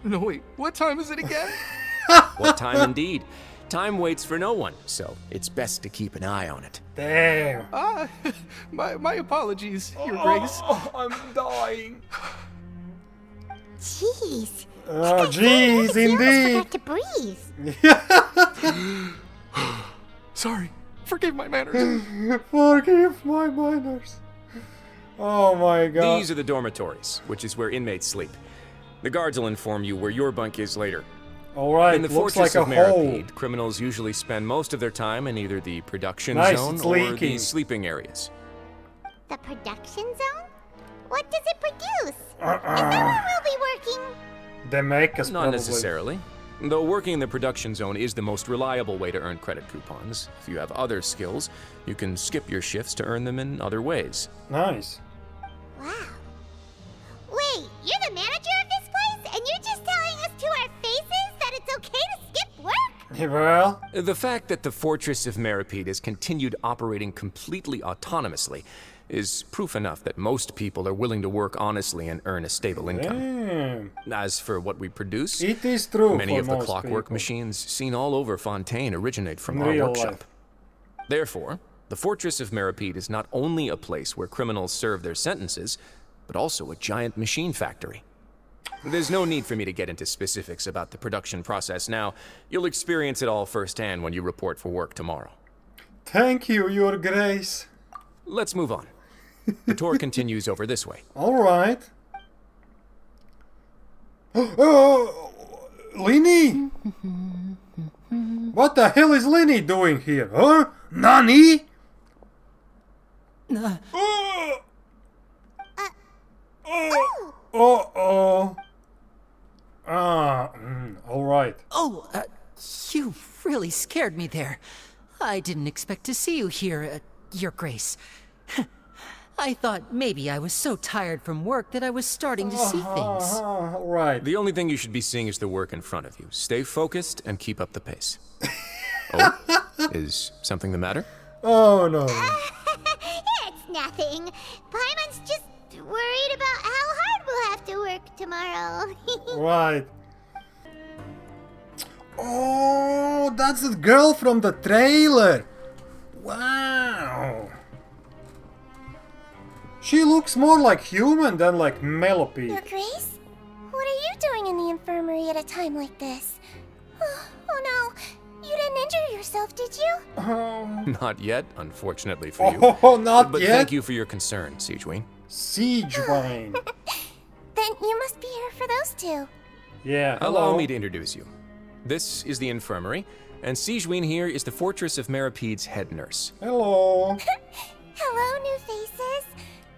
No, wait. What time is it again? What time indeed? Time waits for no one, so it's best to keep an eye on it. Damn. My apologies, Your Grace. I'm dying. Jeez. Oh, jeez, indeed. Forgot to breathe. Sorry. Forgive my manners. Forgive my manners. Oh my god. These are the dormitories, which is where inmates sleep. The guards will inform you where your bunk is later. Alright, In the looks fortress like of a hole. Meropide, criminals usually spend most of their time in either the production Nice, zone it's or the leaking. sleeping areas. The production zone? What does it produce? Is that where we'll be working? They make us Not probably. necessarily. Though working in the production zone is the most reliable way to earn credit coupons. If you have other skills, you can skip your shifts to earn them in other ways. Nice. Wow. Wait, you're the manager of this place? And you're just telling us to our faces that it's okay to skip work? Well, The fact that the Fortress of Meropide has continued operating completely autonomously is proof enough that most people are willing to work honestly and earn a stable income. damn. As for what we produce, It is true many for of the most clockwork people. machines seen all over Fontaine originate from In our real workshop. life. Therefore, the Fortress of Meropide is not only a place where criminals serve their sentences, but also a giant machine factory. There's no need for me to get into specifics about the production process now. You'll experience it all firsthand when you report for work tomorrow. Thank you, Your Grace. Let's move on. The tour continues over this way. Alright. Linny! What the hell is Linny doing here, huh? Nani? Uh-oh. Alright. Oh, you really scared me there. I didn't expect to see you here, Your Grace. I thought maybe I was so tired from work that I was starting to see things. Alright. The only thing you should be seeing is the work in front of you. Stay focused and keep up the pace. Oh, is something the matter? Oh no. It's nothing. Paimon's just worried about how hard we'll have to work tomorrow. Right. Oh, that's the girl from the trailer. Wow. She looks more like human than like Meropide. Your Grace? What are you doing in the infirmary at a time like this? Oh no, you didn't injure yourself, did you? Not yet, unfortunately for you. Oh, not but yet? thank you for your concern, Siegewayne. Siegewayne. Then you must be here for those two. Yeah, Allow hello. me to introduce you. This is the infirmary, and Sigewinne here is the Fortress of Meropide's head nurse. Hello. Hello, new faces.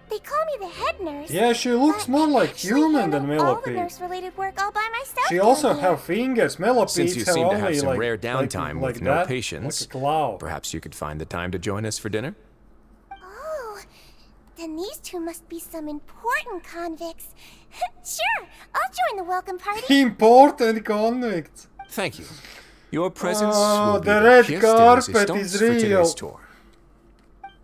They call me the head nurse. Yeah, she looks more like human than all the Meropide. nurse-related work all by myself. She also down here. have fingers. Meropide Since you have seem to only have some like, rare downtime like with no that, patience, like a cloud. perhaps you could find the time to join us for dinner? Oh, then these two must be some important convicts. Sure, I'll join the welcome party. Important convicts. Thank you. Your presence Oh, will be the the red pièce de carpet résistance is for real. today's tour.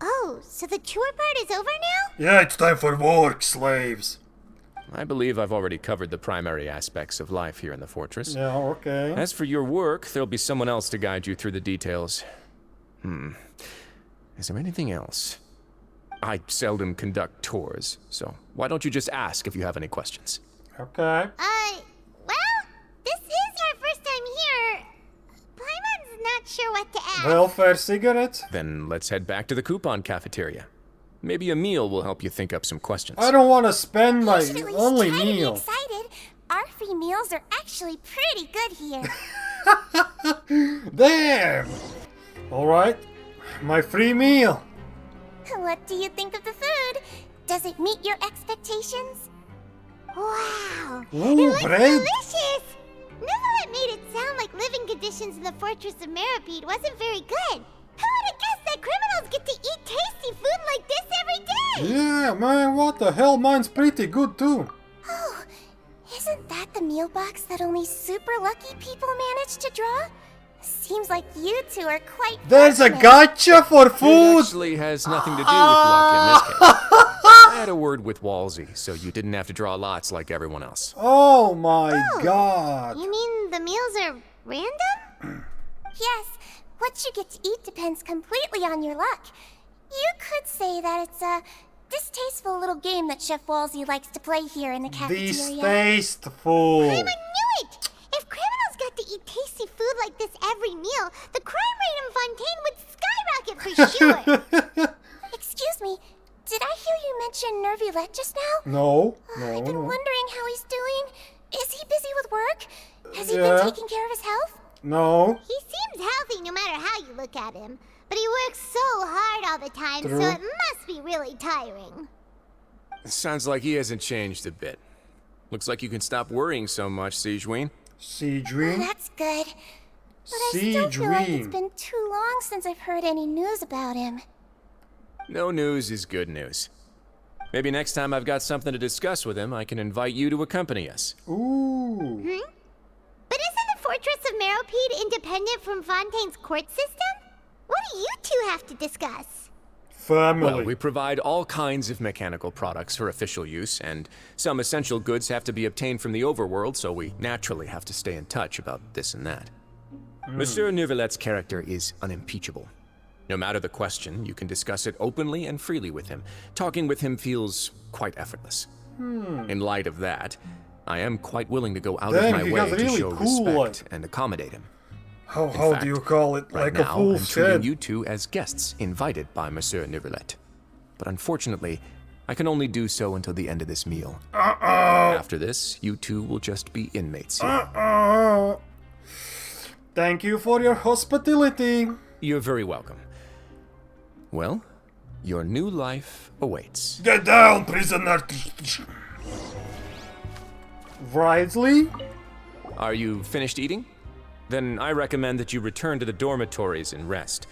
Oh, so the tour part is over now? Yeah, it's time for work, slaves. I believe I've already covered the primary aspects of life here in the fortress. Yeah, okay. As for your work, there'll be someone else to guide you through the details. Is there anything else? I seldom conduct tours, so why don't you just ask if you have any questions? Okay. Well, this is our first time here. Paimon's not sure what to ask. Welfare cigarettes? Then let's head back to the coupon cafeteria. Maybe a meal will help you think up some questions. I don't want to spend my You should at least only try to be meal. excited. Our free meals are actually pretty good here. Damn! Alright, my free meal. What do you think of the food? Does it meet your expectations? Wow! Ooh, it looks bread. delicious! Nicolette made it sound like living conditions in the Fortress of Meropide wasn't very good. Who would have guessed that criminals get to eat tasty food like this every day? Yeah, man, what the hell? Mine's pretty good too. Oh, isn't that the meal box that only super lucky people manage to draw? Seems like you two are quite There's a fortunate. gotcha for It food! actually has nothing to do with luck in this case. I had a word with Walsey, so you didn't have to draw lots like everyone else. Oh my god. You mean the meals are random? Yes, what you get to eat depends completely on your luck. You could say that it's a distasteful little game that Chef Walsey likes to play here in the cafeteria. Distasteful. I knew it! If criminals got to eat tasty food like this every meal, the crime rate in Fontaine would skyrocket for sure! Excuse me, did I hear you mention Nervulette just now? No, I've been no. wondering how he's doing. Is he busy with work? Has he Yeah. been taking care of his health? No. He seems healthy no matter how you look at him. But he works so hard all the time, True. so it must be really tiring. Sounds like he hasn't changed a bit. Looks like you can stop worrying so much, Sigewinne. Sigewinne? That's good. But I still feel like it's Sigewinne. been too long since I've heard any news about him. No news is good news. Maybe next time I've got something to discuss with him, I can invite you to accompany us. Ooh. But isn't the Fortress of Meropide independent from Fontaine's court system? What do you two have to discuss? Family. Well, we provide all kinds of mechanical products for official use, and some essential goods have to be obtained from the overworld, so we naturally have to stay in touch about this and that. Monsieur Neuvillette's character is unimpeachable. No matter the question, you can discuss it openly and freely with him. Talking with him feels quite effortless. In light of that, I am quite willing to go out Damn, of my he way has to really show cool, respect and accommodate him. How fact, do you call it? Right Like now, a full I'm treating shed? you two as guests invited by Monsieur Neuvillette. But unfortunately, I can only do so until the end of this meal. After this, you two will just be inmates here. Thank you for your hospitality. You're very welcome. Well, your new life awaits. Get down, prisoner. Wisely? Are you finished eating? Then I recommend that you return to the dormitories and rest.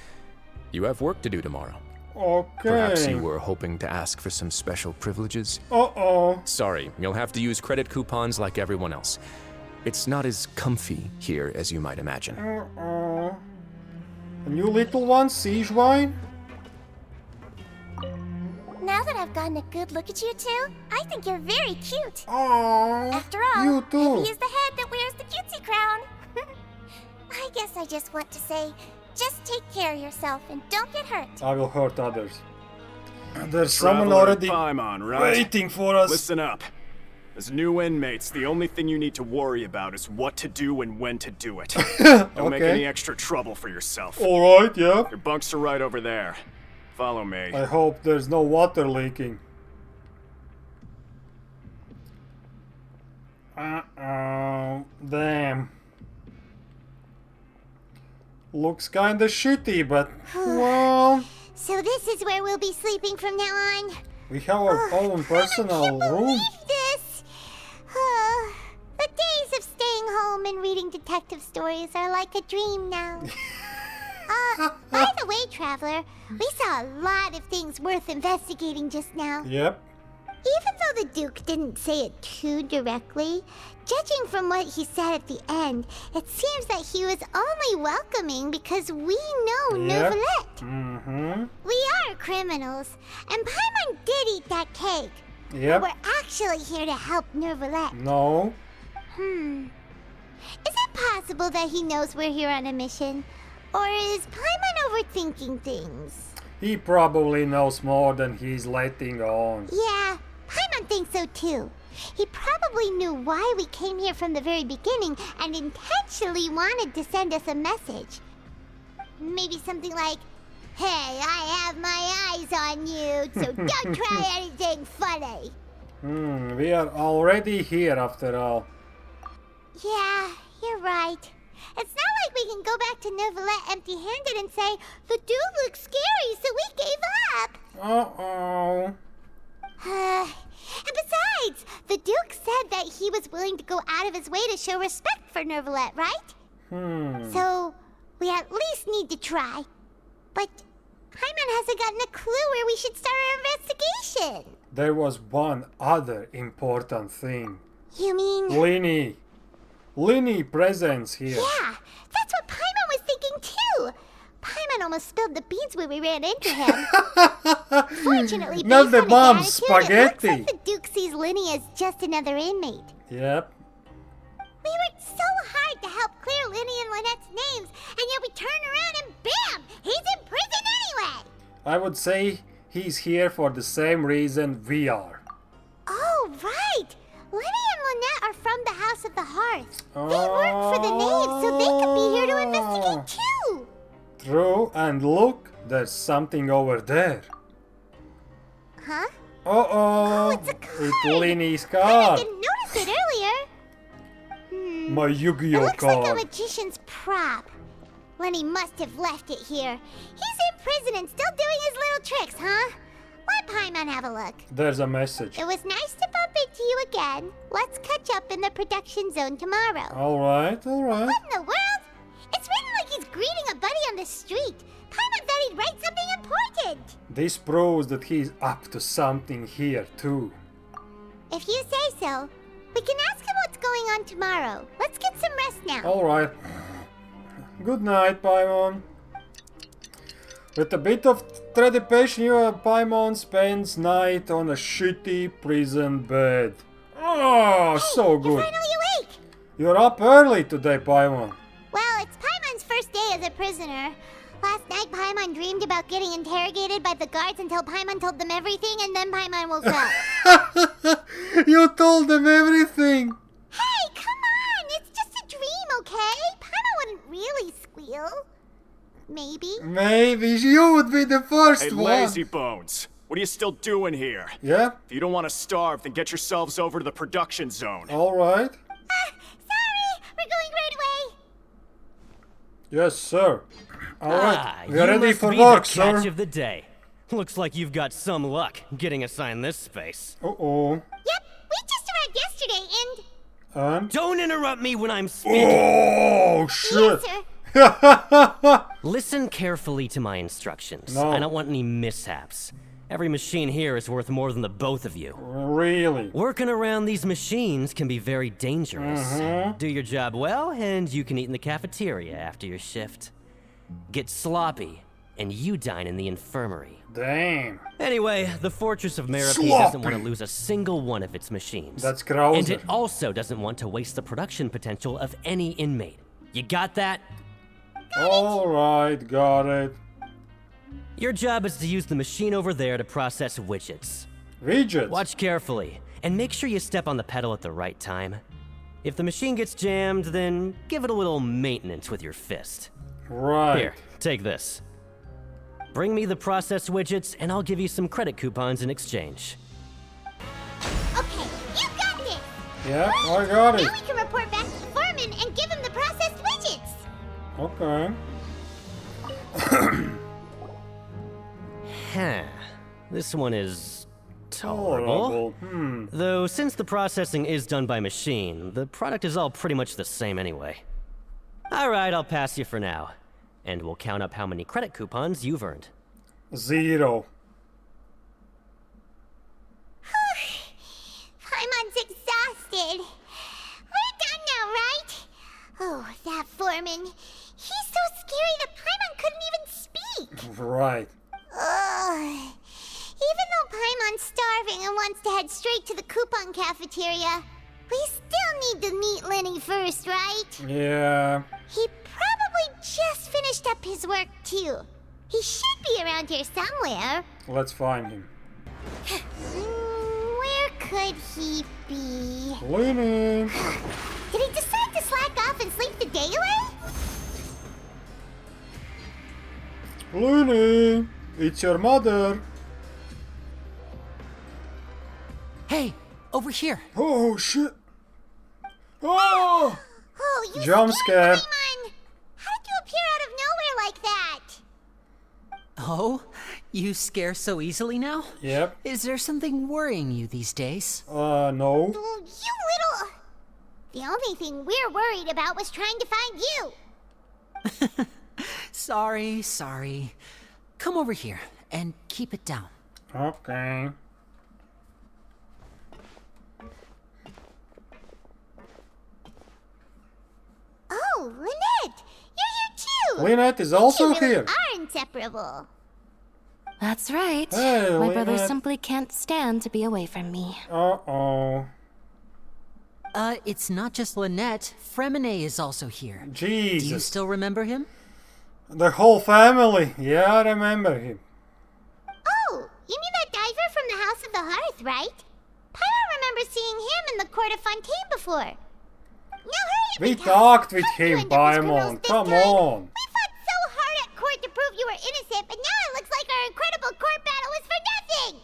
You have work to do tomorrow. Okay. Perhaps you were hoping to ask for some special privileges? Uh-oh. Sorry, you'll have to use credit coupons like everyone else. It's not as comfy here as you might imagine. Uh-oh. And you little one, Sigewinne? Now that I've gotten a good look at you two, I think you're very cute. Aww. After all, you too. Heavy is the head that wears the cutesy crown. I guess I just want to say, just take care of yourself and don't get hurt. I will hurt others. There's someone Traveler already Paimon, right? waiting for us. Listen up. As new inmates, the only thing you need to worry about is what to do and when to do it. Don't make Okay. any extra trouble for yourself. Alright, yeah. Your bunks are right over there. Follow me. I hope there's no water leaking. Uh-oh. Damn. Looks kinda shitty, but well... So this is where we'll be sleeping from now on. We have our own personal room. This. The days of staying home and reading detective stories are like a dream now. By the way, Traveler, we saw a lot of things worth investigating just now. Yep. Even though the Duke didn't say it too directly, judging from what he said at the end, it seems that he was only welcoming because we know Neuvillette. Mm-hmm. We are criminals, and Paimon did eat that cake. Yep. But we're actually here to help Neuvillette. No. Is it possible that he knows we're here on a mission? Or is Paimon overthinking things? He probably knows more than he's letting on. Yeah, Paimon thinks so too. He probably knew why we came here from the very beginning and intentionally wanted to send us a message. Maybe something like, "Hey, I have my eyes on you, so don't try anything funny." We are already here after all. Yeah, you're right. It's not like we can go back to Neuvillette empty-handed and say, "The dude looks scary, so we gave up." Uh-oh. And besides, the Duke said that he was willing to go out of his way to show respect for Neuvillette, right? So, we at least need to try. But Paimon hasn't gotten a clue where we should start our investigation. There was one other important thing. You mean? Lini. Lini presents here. Yeah, that's what Paimon was thinking too. Paimon almost spilled the beans when we ran into him. Fortunately, Not based the on his bomb, attitude, spaghetti. it looks like the Duke sees Lini as just another inmate. Yep. We worked so hard to help clear Lini and Lynette's names, and yet we turn around and bam! He's in prison anyway! I would say he's here for the same reason we are. Oh, right! Lini and Lynette are from the House of the Hearth. They work for the Knave, so they could be here to investigate too! True, and look, there's something over there. Huh? Uh-oh! It's a card! It's Lini's I card! didn't notice it earlier. My Yu-Gi-Oh It looks card! like a magician's prop. Lenny must have left it here. He's in prison and still doing his little tricks, huh? Let Paimon have a look. There's a message. It was nice to bump into you again. Let's catch up in the production zone tomorrow. Alright, alright. What in the world? It's written like he's greeting a buddy on the street. Paimon thought he'd write something important. This proves that he's up to something here, too. If you say so. We can ask him what's going on tomorrow. Let's get some rest now. Alright. Good night, Paimon. With a bit of trepidation, Paimon spends night on a shitty prison bed. Oh, so good. You're finally awake. You're up early today, Paimon. Well, it's Paimon's first day as a prisoner. Last night, Paimon dreamed about getting interrogated by the guards until Paimon told them everything, and then Paimon woke up. You told them everything. Hey, come on! It's just a dream, okay? Paimon wouldn't really squeal. Maybe. Maybe you would be the first Hey, one. lazy bones. What are you still doing here? Yeah? If you don't want to starve, then get yourselves over to the production zone. Alright. Sorry! We're going right away! Yes, sir. Alright. We are you ready must for be work, the catch sir. of the day. Looks like you've got some luck getting assigned this space. Uh-oh. Yep, we just arrived yesterday and... And? Don't interrupt me when I'm speaking. Oh, shit. Yes, sir. Listen carefully to my instructions. No. I don't want any mishaps. Every machine here is worth more than the both of you. Really? Working around these machines can be very dangerous. Do your job well, and you can eat in the cafeteria after your shift. Get sloppy, and you dine in the infirmary. Damn. Anyway, the Fortress of Meropide Sloppy. doesn't want to lose a single one of its machines. That's Krauser. And it also doesn't want to waste the production potential of any inmate. You got that? Alright, got it. Your job is to use the machine over there to process widgets. Widgets? Watch carefully, and make sure you step on the pedal at the right time. If the machine gets jammed, then give it a little maintenance with your fist. Right. Here, take this. Bring me the process widgets, and I'll give you some credit coupons in exchange. Okay, you got this! Yeah, I got it. Now we can report back to the foreman and give him the processed widgets! Okay. Huh. This one is tolerable. Though since the processing is done by machine, the product is all pretty much the same anyway. Alright, I'll pass you for now. And we'll count up how many credit coupons you've earned. 0. Paimon's exhausted. We're done now, right? Oh, that foreman. He's so scary that Paimon couldn't even speak. Right. Ugh. Even though Paimon's starving and wants to head straight to the coupon cafeteria, we still need to meet Lenny first, right? Yeah. He probably just finished up his work, too. He should be around here somewhere. Let's find him. Where could he be? Lenny! Did he decide to slack off and sleep the day away? Lenny! It's your mother! Hey, over here! Oh, shit! Oh! Oh, you Jump scare. Paimon! How did you appear out of nowhere like that? Oh, you scare so easily now? Yep. Is there something worrying you these days? No. Oh, you little... The only thing we're worried about was trying to find you. Sorry. Come over here and keep it down. Okay. Oh, Lynette! You're here too! Lynette is also you really here. are inseparable. That's right. Hey, My brother Lynette. simply can't stand to be away from me. Uh-oh. It's not just Lynette. Fremine is also here. Jesus. Do you still remember him? The whole family. Yeah, I remember him. Oh, you mean that diver from the House of the Hearth, right? Pyro remembers seeing him in the Court of Fontaine before. Now hurry up We and tell us, talked with how'd you him, end up as Paimon. criminals this Come time? on. We fought so hard at court to prove you were innocent, but now it looks like our incredible court battle was for nothing!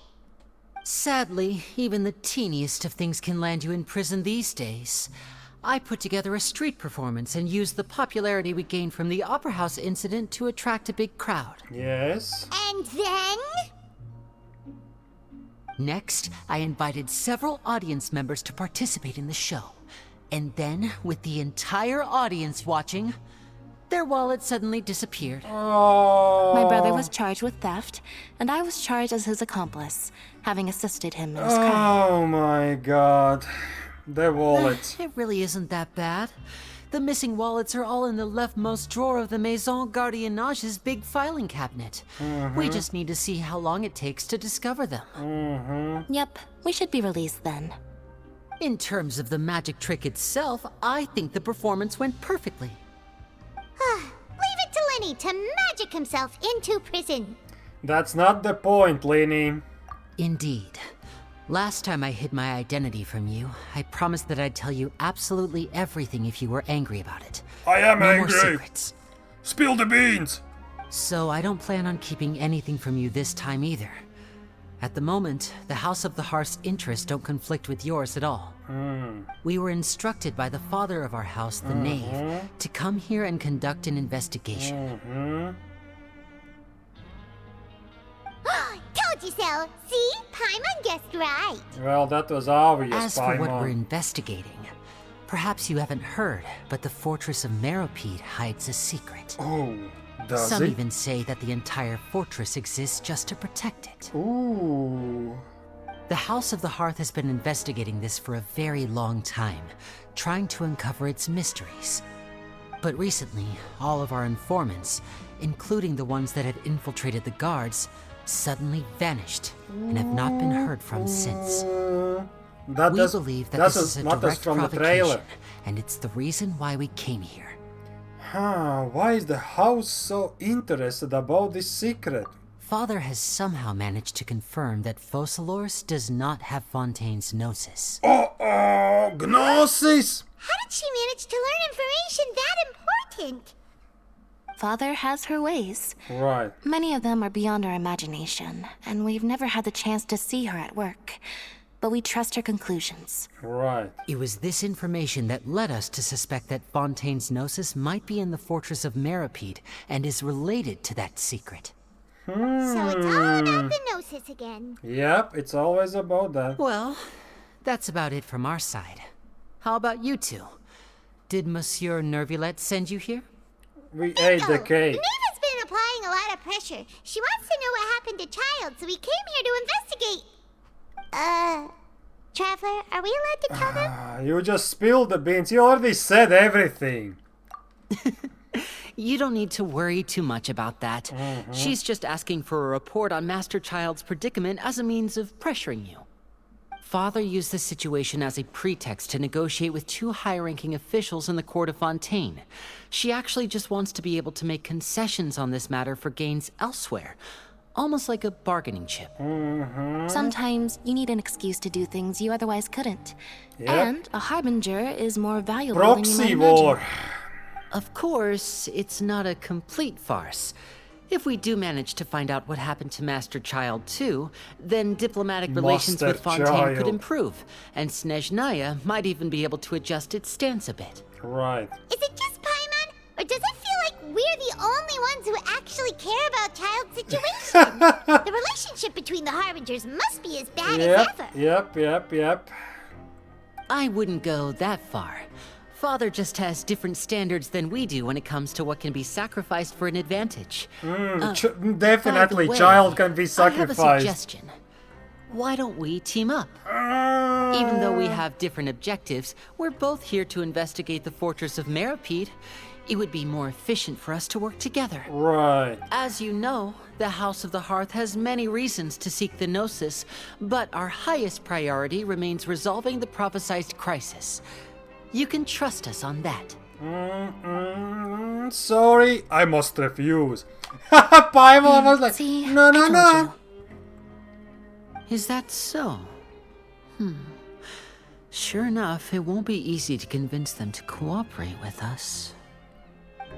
Sadly, even the teeniest of things can land you in prison these days. I put together a street performance and used the popularity we gained from the Opera House incident to attract a big crowd. Yes. And then? Next, I invited several audience members to participate in the show. And then, with the entire audience watching, their wallet suddenly disappeared. Oh. My brother was charged with theft, and I was charged as his accomplice, having assisted him in his crime. Oh my god. The wallet. It really isn't that bad. The missing wallets are all in the leftmost drawer of the Maison Gardiennage's big filing cabinet. We just need to see how long it takes to discover them. Yep, we should be released then. In terms of the magic trick itself, I think the performance went perfectly. Leave it to Lenny to magic himself into prison. That's not the point, Lenny. Indeed. Last time I hid my identity from you, I promised that I'd tell you absolutely everything if you were angry about it. I am No more angry. secrets. Spill the beans. So I don't plan on keeping anything from you this time either. At the moment, the House of the Hearth's interests don't conflict with yours at all. We were instructed by the father of our house, the Knave, to come here and conduct an investigation. Told you so. See? Paimon guessed right. Well, that was obvious, As for what Paimon. we're investigating, perhaps you haven't heard, but the fortress of Meropide hides a secret. Oh, does Some it? even say that the entire fortress exists just to protect it. Ooh. The House of the Hearth has been investigating this for a very long time, trying to uncover its mysteries. But recently, all of our informants, including the ones that had infiltrated the guards, suddenly vanished and have not been heard from since. We believe that this is a direct from the provocation, trailer. and it's the reason why we came here. Why is the house so interested about this secret? Father has somehow managed to confirm that Focalors does not have Fontaine's gnosis. Oh, Gnosis! How did she manage to learn information that important? Father has her ways. Right. Many of them are beyond our imagination, and we've never had the chance to see her at work. but we trust her conclusions. Right. It was this information that led us to suspect that Fontaine's Gnosis might be in the fortress of Meropide and is related to that secret. So it's all about the Gnosis again. Yep, it's always about that. Well, that's about it from our side. How about you two? Did Monsieur Nervillette send you here? We ate the cake. Neva's been applying a lot of pressure. She wants to know what happened to Child, so we came here to investigate. Traveler, are we allowed to tell them? You just spilled the beans. You already said everything. You don't need to worry too much about that. She's just asking for a report on Master Child's predicament as a means of pressuring you. Father used the situation as a pretext to negotiate with two high-ranking officials in the court of Fontaine. She actually just wants to be able to make concessions on this matter for gains elsewhere. Almost like a bargaining chip. Sometimes you need an excuse to do things you otherwise couldn't. Yep. And a harbinger is more valuable Proxy than you might war. imagine. Of course, it's not a complete farce. If we do manage to find out what happened to Master Child too, then diplomatic relations with Fontaine could improve, and Snezhnaya might even be able to adjust its stance a bit. Right. Is it just Paimon, or does it feel like we're the only ones who actually care about Child's situation? The relationship between the Harbingers must be as bad as ever. Yep. I wouldn't go that far. Father just has different standards than we do when it comes to what can be sacrificed for an advantage. Definitely, By the way, Child can be sacrificed. I have a suggestion. Why don't we team up? Even though we have different objectives, we're both here to investigate the fortress of Meropide. It would be more efficient for us to work together. Right. As you know, the House of the Hearth has many reasons to seek the Gnosis, but our highest priority remains resolving the prophesized crisis. You can trust us on that. Sorry, I must refuse. Paimon was like, See, no. Is that so? Sure enough, it won't be easy to convince them to cooperate with us.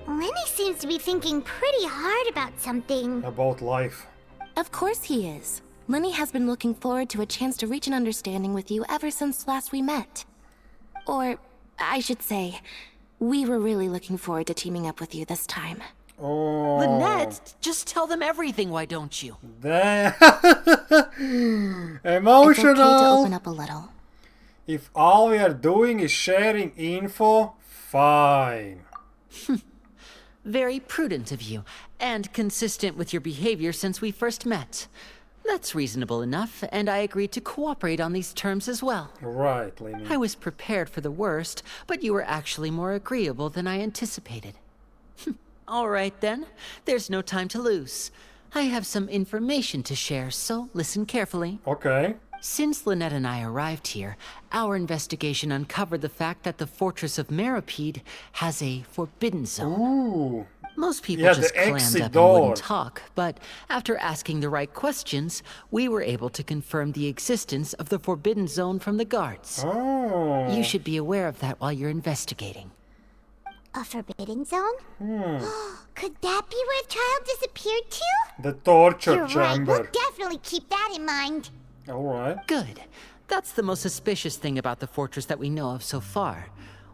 Lenny seems to be thinking pretty hard about something. About life. Of course he is. Lenny has been looking forward to a chance to reach an understanding with you ever since last we met. Or, I should say, we were really looking forward to teaming up with you this time. Oh. Lynette, just tell them everything, why don't you? Emotional. It's okay to open up a little. If all we are doing is sharing info, fine. Very prudent of you, and consistent with your behavior since we first met. That's reasonable enough, and I agreed to cooperate on these terms as well. Right, Lenny. I was prepared for the worst, but you were actually more agreeable than I anticipated. All right then, there's no time to lose. I have some information to share, so listen carefully. Okay. Since Lynette and I arrived here, our investigation uncovered the fact that the fortress of Meropide has a forbidden zone. Ooh. Most people just clammed up and wouldn't talk, but after asking the right questions, we were able to confirm the existence of the forbidden zone from the guards. Oh. You should be aware of that while you're investigating. A forbidden zone? Could that be where Child disappeared to? The torture You're chamber. right, we'll definitely keep that in mind. Alright. Good. That's the most suspicious thing about the fortress that we know of so far.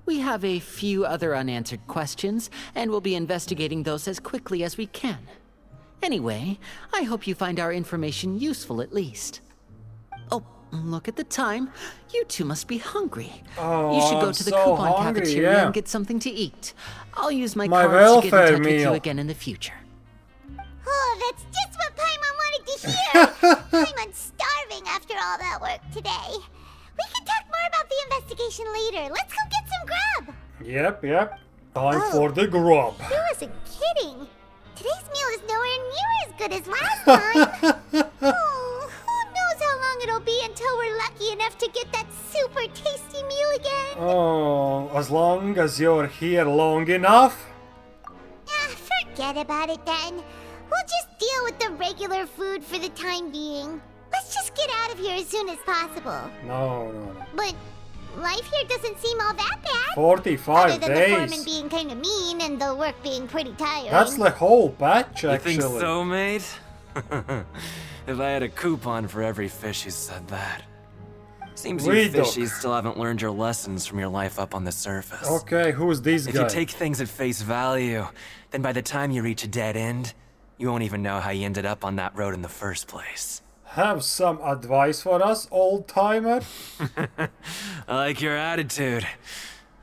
We have a few other unanswered questions, and we'll be investigating those as quickly as we can. Anyway, I hope you find our information useful at least. Oh, look at the time. You two must be hungry. Oh, you should go I'm to the so coupon hungry, cafeteria yeah. and get something to eat. I'll use my My cards to get in welfare touch with meal. you again in the future. Oh, that's just what Paimon wanted to hear. Paimon's starving after all that work today. We can talk more about the investigation later. Let's go get some grub. Yep. Time for the grub. Who wasn't kidding? Today's meal is nowhere near as good as last time. Oh, who knows how long it'll be until we're lucky enough to get that super tasty meal again. Oh, as long as you're here long enough. Forget about it then. We'll just deal with the regular food for the time being. Let's just get out of here as soon as possible. No. But life here doesn't seem all that bad. 45 Other than days. the foreman being kind of mean and the work being pretty tiring. That's the whole batch, You actually. think so, mate? If I had a coupon for every fish who said that. Seems you fishies still haven't learned your lessons from your life up on the surface. Okay, who's this guy? If you take things at face value, then by the time you reach a dead end, you won't even know how you ended up on that road in the first place. Have some advice for us, old-timer? I like your attitude.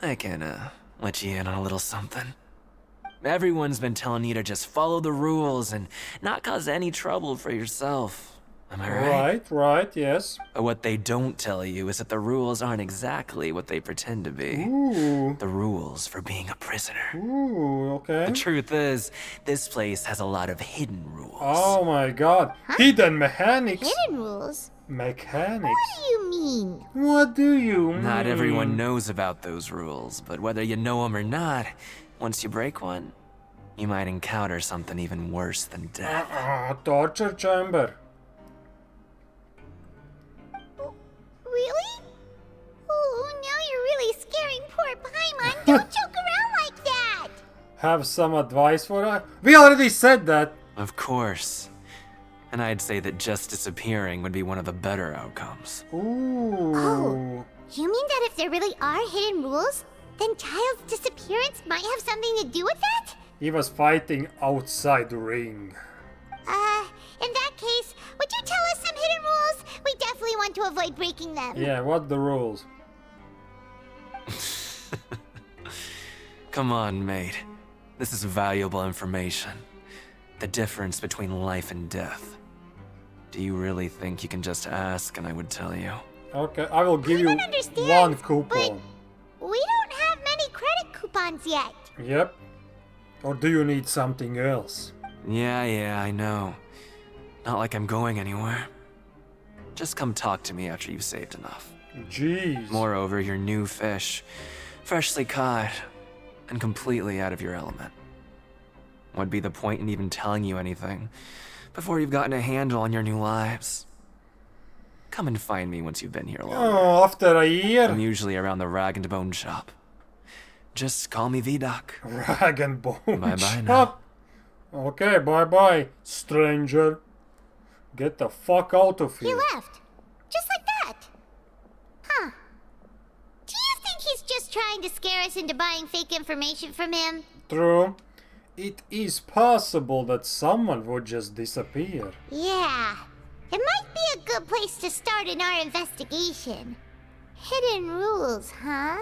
I can, let you in on a little something. Everyone's been telling you to just follow the rules and not cause any trouble for yourself. Am I right? Right, yes. But what they don't tell you is that the rules aren't exactly what they pretend to be. Ooh. The rules for being a prisoner. Ooh, okay. The truth is, this place has a lot of hidden rules. Oh my god. Huh? Hidden mechanics? Hidden rules? Mechanics? What do you mean? What do you mean? Not everyone knows about those rules, but whether you know them or not, once you break one, you might encounter something even worse than death. Torture chamber. Really? Oh, now you're really scaring poor Paimon. Don't joke around like that. Have some advice for us? We already said that. Of course. And I'd say that just disappearing would be one of the better outcomes. Ooh. Oh, you mean that if there really are hidden rules, then Child's disappearance might have something to do with that? He was fighting outside the ring. In that case, would you tell us some hidden rules? We definitely want to avoid breaking them. Yeah, what the rules? Come on, mate. This is valuable information. The difference between life and death. Do you really think you can just ask and I would tell you? Okay, I will give you one coupon. But we don't have many credit coupons yet. Yep. Or do you need something else? Yeah, I know. Not like I'm going anywhere. Just come talk to me after you've saved enough. Jeez. Moreover, you're new fish, freshly caught, and completely out of your element. What'd be the point in even telling you anything before you've gotten a handle on your new lives? Come and find me once you've been here longer. Oh, after a year? I'm usually around the Rag and Bone shop. Just call me Vidoc. Rag and Bone Bye-bye now. Okay, bye-bye, stranger. Get the fuck out of here. He left. Just like that. Huh. Do you think he's just trying to scare us into buying fake information from him? True. It is possible that someone would just disappear. Yeah. It might be a good place to start in our investigation. Hidden rules, huh?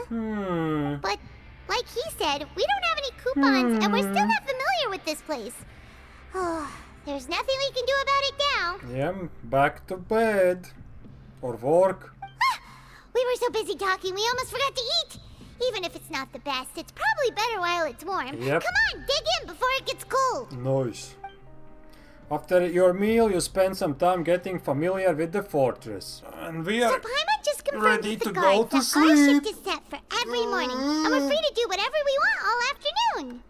But, like he said, we don't have any coupons and we're still not familiar with this place. Oh, there's nothing we can do about it now. Yeah, back to bed. Or work. We were so busy talking, we almost forgot to eat. Even if it's not the best, it's probably better while it's warm. Yep. Come on, dig in before it gets cold. Nice. After your meal, you spend some time getting familiar with the fortress. And we are So Paimon just confirmed ready with the to go guards to that sleep. our shift is set for every morning, and we're free to do whatever we want all afternoon.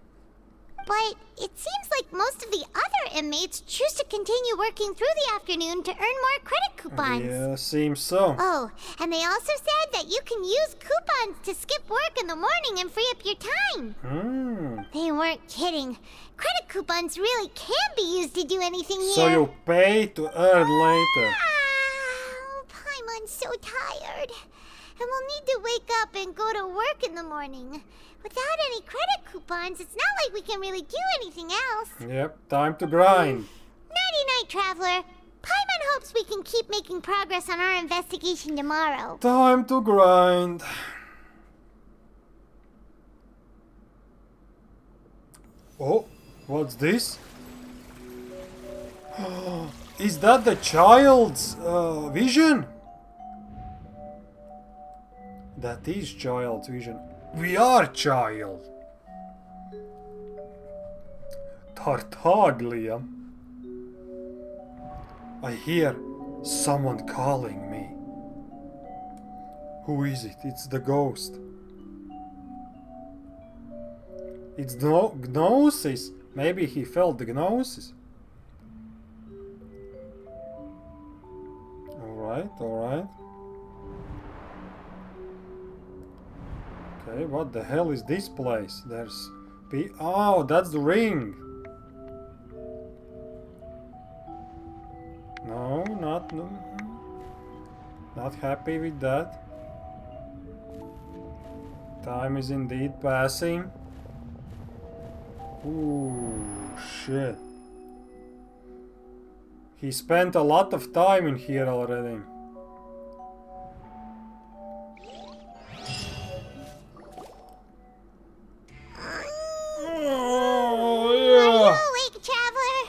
But it seems like most of the other inmates choose to continue working through the afternoon to earn more credit coupons. Yeah, seems so. Oh, and they also said that you can use coupons to skip work in the morning and free up your time. They weren't kidding. Credit coupons really can be used to do anything here. So you pay to earn later. Paimon's so tired. And we'll need to wake up and go to work in the morning. Without any credit coupons, it's not like we can really do anything else. Yep, time to grind. Nighty-night, Traveler. Paimon hopes we can keep making progress on our investigation tomorrow. Time to grind. Oh, what's this? Is that the child's vision? That is child's vision. We are child. Tartaglia. I hear someone calling me. Who is it? It's the ghost. It's Gnosis. Maybe he felt the Gnosis. Alright, alright. Okay, what the hell is this place? There's... Oh, that's the ring! No, not... No. Not happy with that. Time is indeed passing. Ooh, shit. He spent a lot of time in here already. Are you awake, traveler?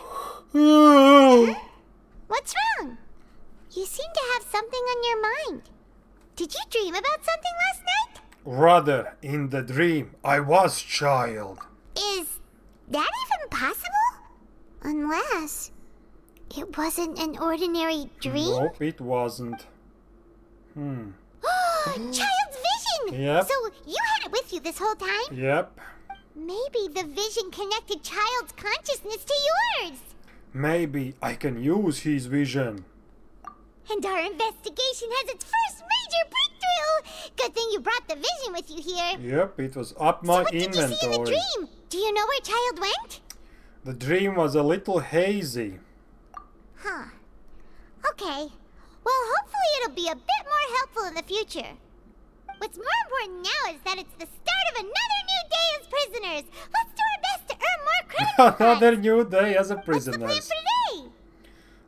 What's wrong? You seem to have something on your mind. Did you dream about something last night? Rather, in the dream, I was child. Is that even possible? Unless it wasn't an ordinary dream? Nope, it wasn't. Child's vision! Yep. So you had it with you this whole time? Yep. Maybe the vision connected Child's consciousness to yours. Maybe I can use his vision. And our investigation has its first major breakthrough! Good thing you brought the vision with you here. Yep, it was up my What did you see in the inventory. dream? Do you know where Child went? The dream was a little hazy. Huh. Okay. Well, hopefully it'll be a bit more helpful in the future. What's more important now is that it's the start of another new day as prisoners. Let's do our best to earn more credit. Another new day as a prisoner. What's the plan for today?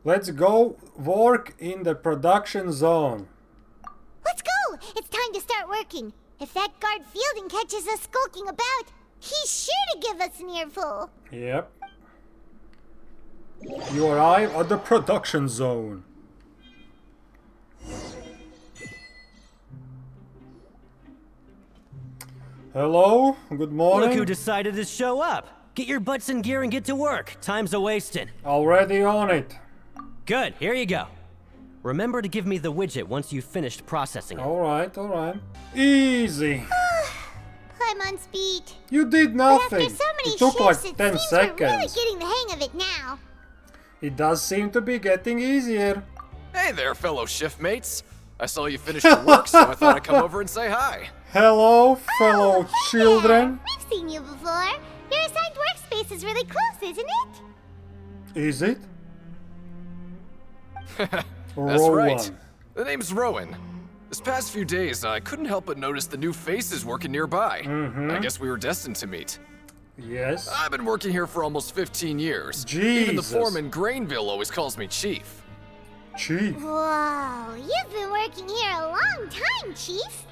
Let's go work in the production zone. Let's go! It's time to start working. If that guard Fielding catches us skulking about, he's sure to give us an earful. Yep. You arrive at the production zone. Hello, good morning. Look who decided to show up. Get your butts in gear and get to work. Time's a-wasting. Already on it. Good, here you go. Remember to give me the widget once you've finished processing it. Alright, alright. Easy. I'm on speed. You did But nothing. after so many It took shifts, like it 10 seems we're really seconds. getting the hang of it now. It does seem to be getting easier. Hey there, fellow shiftmates. I saw you finish your work, so I thought I'd come over and say hi. Hello, fellow children. We've seen you before. Your assigned workspace is really close, isn't it? Is it? That's Rowan. right. The name's Rowan. This past few days, I couldn't help but notice the new faces working nearby. I guess we were destined to meet. Yes. I've been working here for almost 15 years. Even the Jesus. foreman Grainville always calls me Chief. Chief. Whoa, you've been working here a long time, Chief.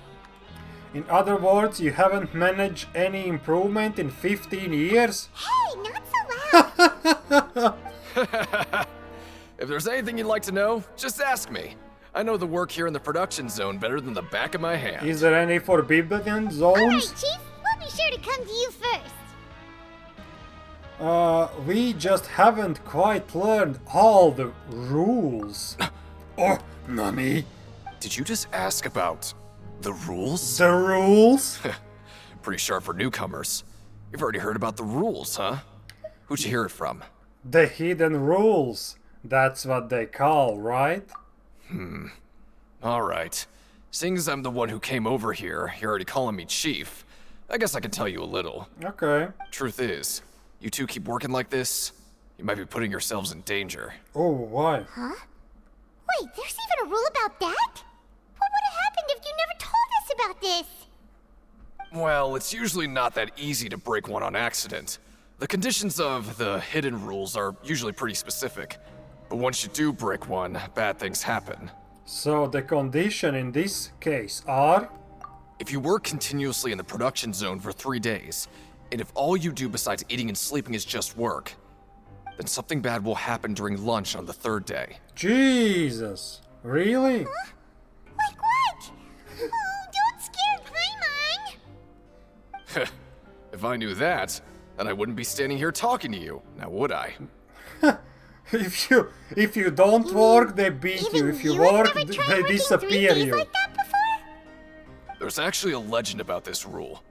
In other words, you haven't managed any improvement in 15 years? Hey, not so loud. If there's anything you'd like to know, just ask me. I know the work here in the production zone better than the back of my hand. Is there any forbidden zones? Alright, Chief, we'll be sure to come to you first. We just haven't quite learned all the rules. Oh, Nani? Did you just ask about the rules? The rules? Pretty sharp for newcomers. You've already heard about the rules, huh? Who'd you hear it from? The hidden rules. That's what they call, right? Alright. Seeing as I'm the one who came over here, you're already calling me Chief, I guess I can tell you a little. Okay. Truth is, you two keep working like this, you might be putting yourselves in danger. Oh, why? Huh? Wait, there's even a rule about that? What would have happened if you never told us about this? Well, it's usually not that easy to break one on accident. The conditions of the hidden rules are usually pretty specific. But once you do break one, bad things happen. So the condition in this case are? If you work continuously in the production zone for 3 days, and if all you do besides eating and sleeping is just work, then something bad will happen during lunch on the 3rd day. Jesus. Really? Huh? Like what? Oh, don't scare Paimon. If I knew that, then I wouldn't be standing here talking to you, now would I? If you don't work, they beat you. If you work, they disappear you. Like that before? There's actually a legend about this rule.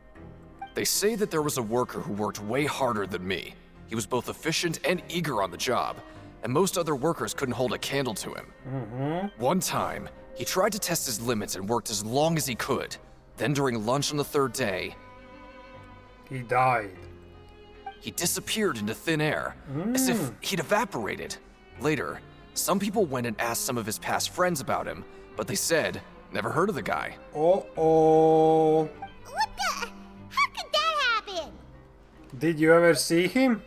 They say that there was a worker who worked way harder than me. He was both efficient and eager on the job, and most other workers couldn't hold a candle to him. One time, he tried to test his limits and worked as long as he could. Then during lunch on the 3rd day, he died. He disappeared into thin air, as if he'd evaporated. Later, some people went and asked some of his past friends about him, but they said, never heard of the guy. Uh-oh. What the? How could that happen? Did you ever see him?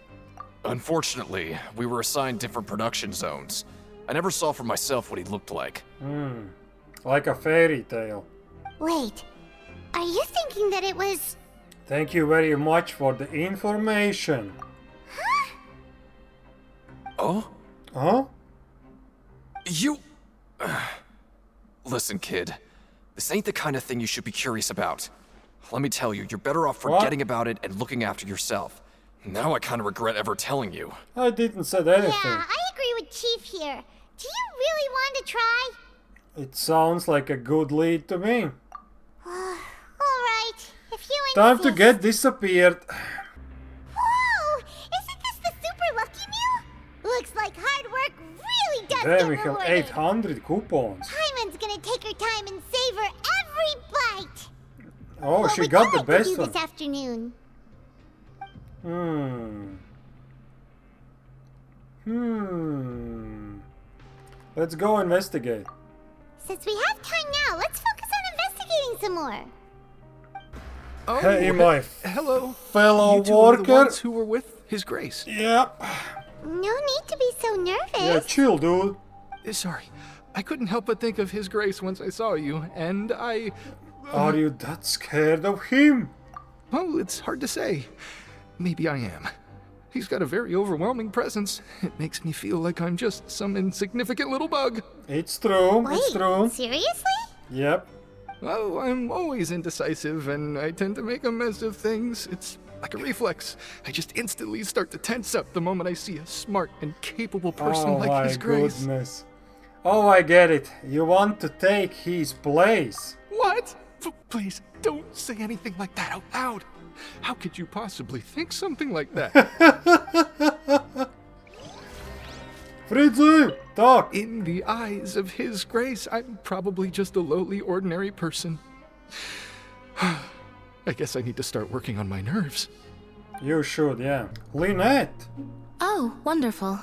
Unfortunately, we were assigned different production zones. I never saw for myself what he looked like. Like a fairy tale. Wait, are you thinking that it was... Thank you very much for the information. Oh? Huh? You... Listen, kid. This ain't the kind of thing you should be curious about. Let me tell you, you're better off forgetting about it and looking after yourself. Now I kind of regret ever telling you. I didn't say anything. Yeah, I agree with Chief here. Do you really want to try? It sounds like a good lead to me. Alright, if you insist. Time to get disappeared. Whoa! Isn't this the super lucky meal? Looks like hard work really does Damn, get we have rewarded. 800 coupons. Paimon's gonna take her time and savor every bite. Oh, What she would got you the like to best do one. this afternoon? Let's go investigate. Since we have time now, let's focus on investigating some more. Oh, Hey, my hello, fellow you two are the worker. ones who were with His Grace. Yep. No need to be so nervous. Yeah, chill, dude. Sorry, I couldn't help but think of His Grace once I saw you, and I... Are you that scared of him? Well, it's hard to say. Maybe I am. He's got a very overwhelming presence. It makes me feel like I'm just some insignificant little bug. It's true, Wait, it's true. seriously? Yep. Well, I'm always indecisive, and I tend to make a mess of things. It's like a reflex. I just instantly start to tense up the moment I see a smart and capable person Oh like my His Grace. goodness. Oh, I get it. You want to take his place. What? Please, don't say anything like that out loud. How could you possibly think something like that? Fritzy, talk. In the eyes of His Grace, I'm probably just a lowly, ordinary person. I guess I need to start working on my nerves. You should, yeah. Lynette. Oh, wonderful.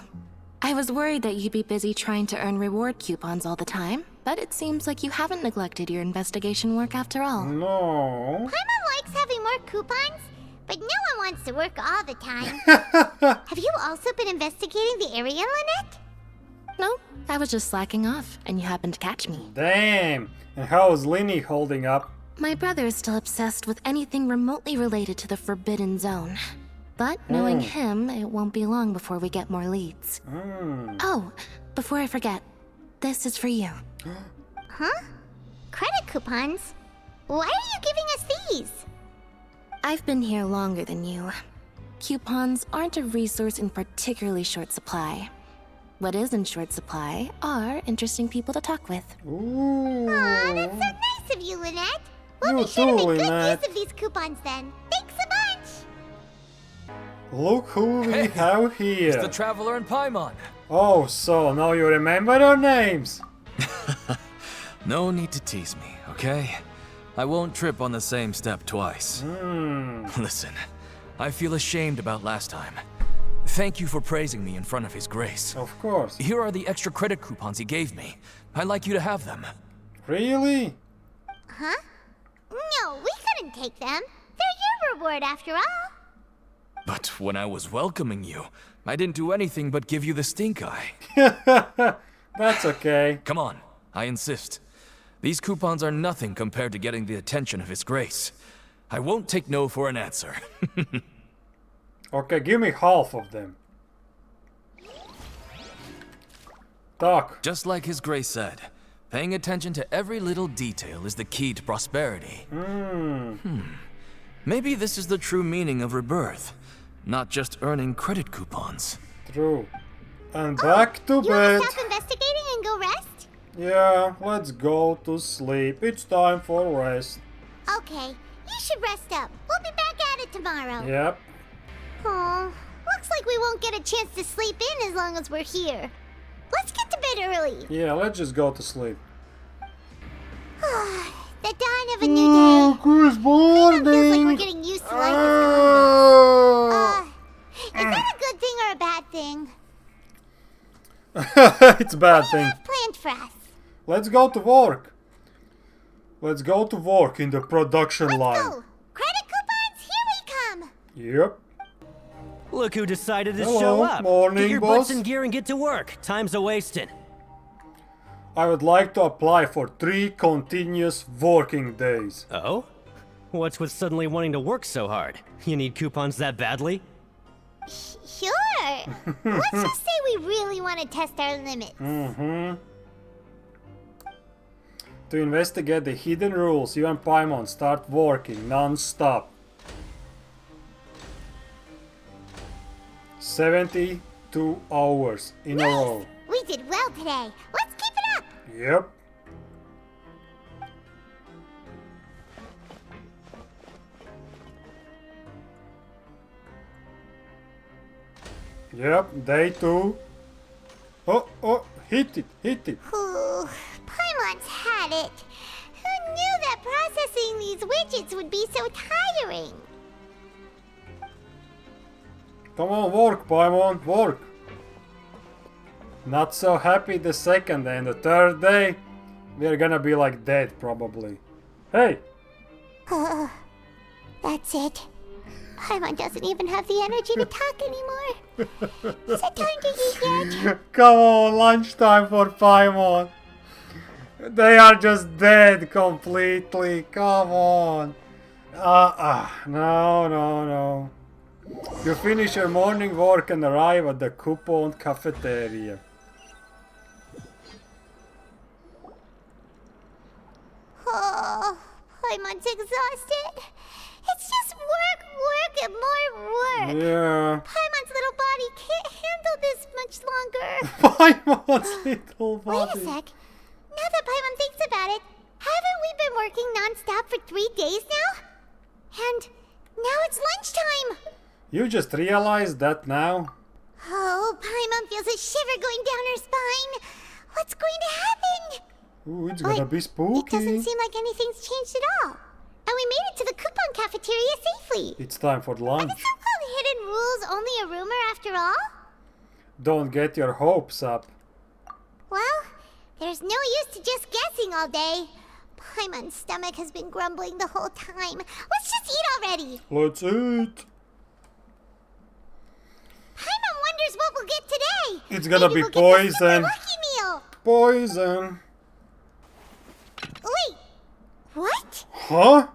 I was worried that you'd be busy trying to earn reward coupons all the time, but it seems like you haven't neglected your investigation work after all. No. Paimon likes having more coupons, but no one wants to work all the time. Have you also been investigating the area, Lynette? No, I was just slacking off, and you happened to catch me. Damn. And how's Linny holding up? My brother is still obsessed with anything remotely related to the Forbidden Zone. But knowing him, it won't be long before we get more leads. Oh, before I forget, this is for you. Huh? Credit coupons? Why are you giving us these? I've been here longer than you. Coupons aren't a resource in particularly short supply. What is in short supply are interesting people to talk with. Ooh. Aw, that's so nice of you, Lynette. We'll You be sure to too, make good Lynette. use of these coupons then. Thanks a bunch! Look who we have here. It's the Traveler and Paimon. Oh, so now you remember our names. No need to tease me, okay? I won't trip on the same step twice. Listen, I feel ashamed about last time. Thank you for praising me in front of His Grace. Of course. Here are the extra credit coupons he gave me. I'd like you to have them. Really? Huh? No, we couldn't take them. They're your reward after all. But when I was welcoming you, I didn't do anything but give you the stink eye. That's okay. Come on, I insist. These coupons are nothing compared to getting the attention of His Grace. I won't take no for an answer. Okay, give me half of them. Talk. Just like His Grace said, paying attention to every little detail is the key to prosperity. Maybe this is the true meaning of rebirth, not just earning credit coupons. True. And back to You bed. want to stop investigating and go rest? Yeah, let's go to sleep. It's time for rest. Okay, you should rest up. We'll be back at it tomorrow. Yep. Oh, looks like we won't get a chance to sleep in as long as we're here. Let's get to bed early. Yeah, let's just go to sleep. The dawn of a new day. Good morning. Feels like we're getting used to life as convicts. Is that a good thing or a bad thing? It's a bad thing. Planned for us. Let's go to work. Let's go to work in the production line. Go. Credit coupons, here we come. Yep. Look who decided to Hello, show up. morning, get your boss. butts in gear and get to work. Time's a wasting. I would like to apply for 3 continuous working days. Oh? What's with suddenly wanting to work so hard? You need coupons that badly? Sure. Let's just say we really want to test our limits. To investigate the hidden rules, you and Paimon start working non-stop. 72 hours in a row. We did well today. Let's keep it up. Yep. Yep, day 2. Oh, hit it. Ooh, Paimon's had it. Who knew that processing these widgets would be so tiring? Come on, work, Paimon, work. Not so happy the second day, and the third day, we're gonna be like dead, probably. Hey! That's it. Paimon doesn't even have the energy to talk anymore. Is it time to eat yet? Come on, lunchtime for Paimon. They are just dead completely. Come on. No. You finish your morning work and arrive at the coupon cafeteria. Oh, Paimon's exhausted. It's just work, and more work. Yeah. Paimon's little body can't handle this much longer. Paimon's little body. Wait a sec. Now that Paimon thinks about it, haven't we been working non-stop for 3 days now? And now it's lunchtime. You just realized that now? Oh, Paimon feels a shiver going down her spine. What's going to happen? Ooh, it's gonna be spooky. It doesn't seem like anything's changed at all. And we made it to the coupon cafeteria safely. It's time for lunch. Are the so-called hidden rules only a rumor after all? Don't get your hopes up. Well, there's no use to just guessing all day. Paimon's stomach has been grumbling the whole time. Let's just eat already. Let's eat. Paimon wonders what we'll get today. It's gonna Maybe be we'll get the poison. super lucky meal. Poison. Wait, what? Huh?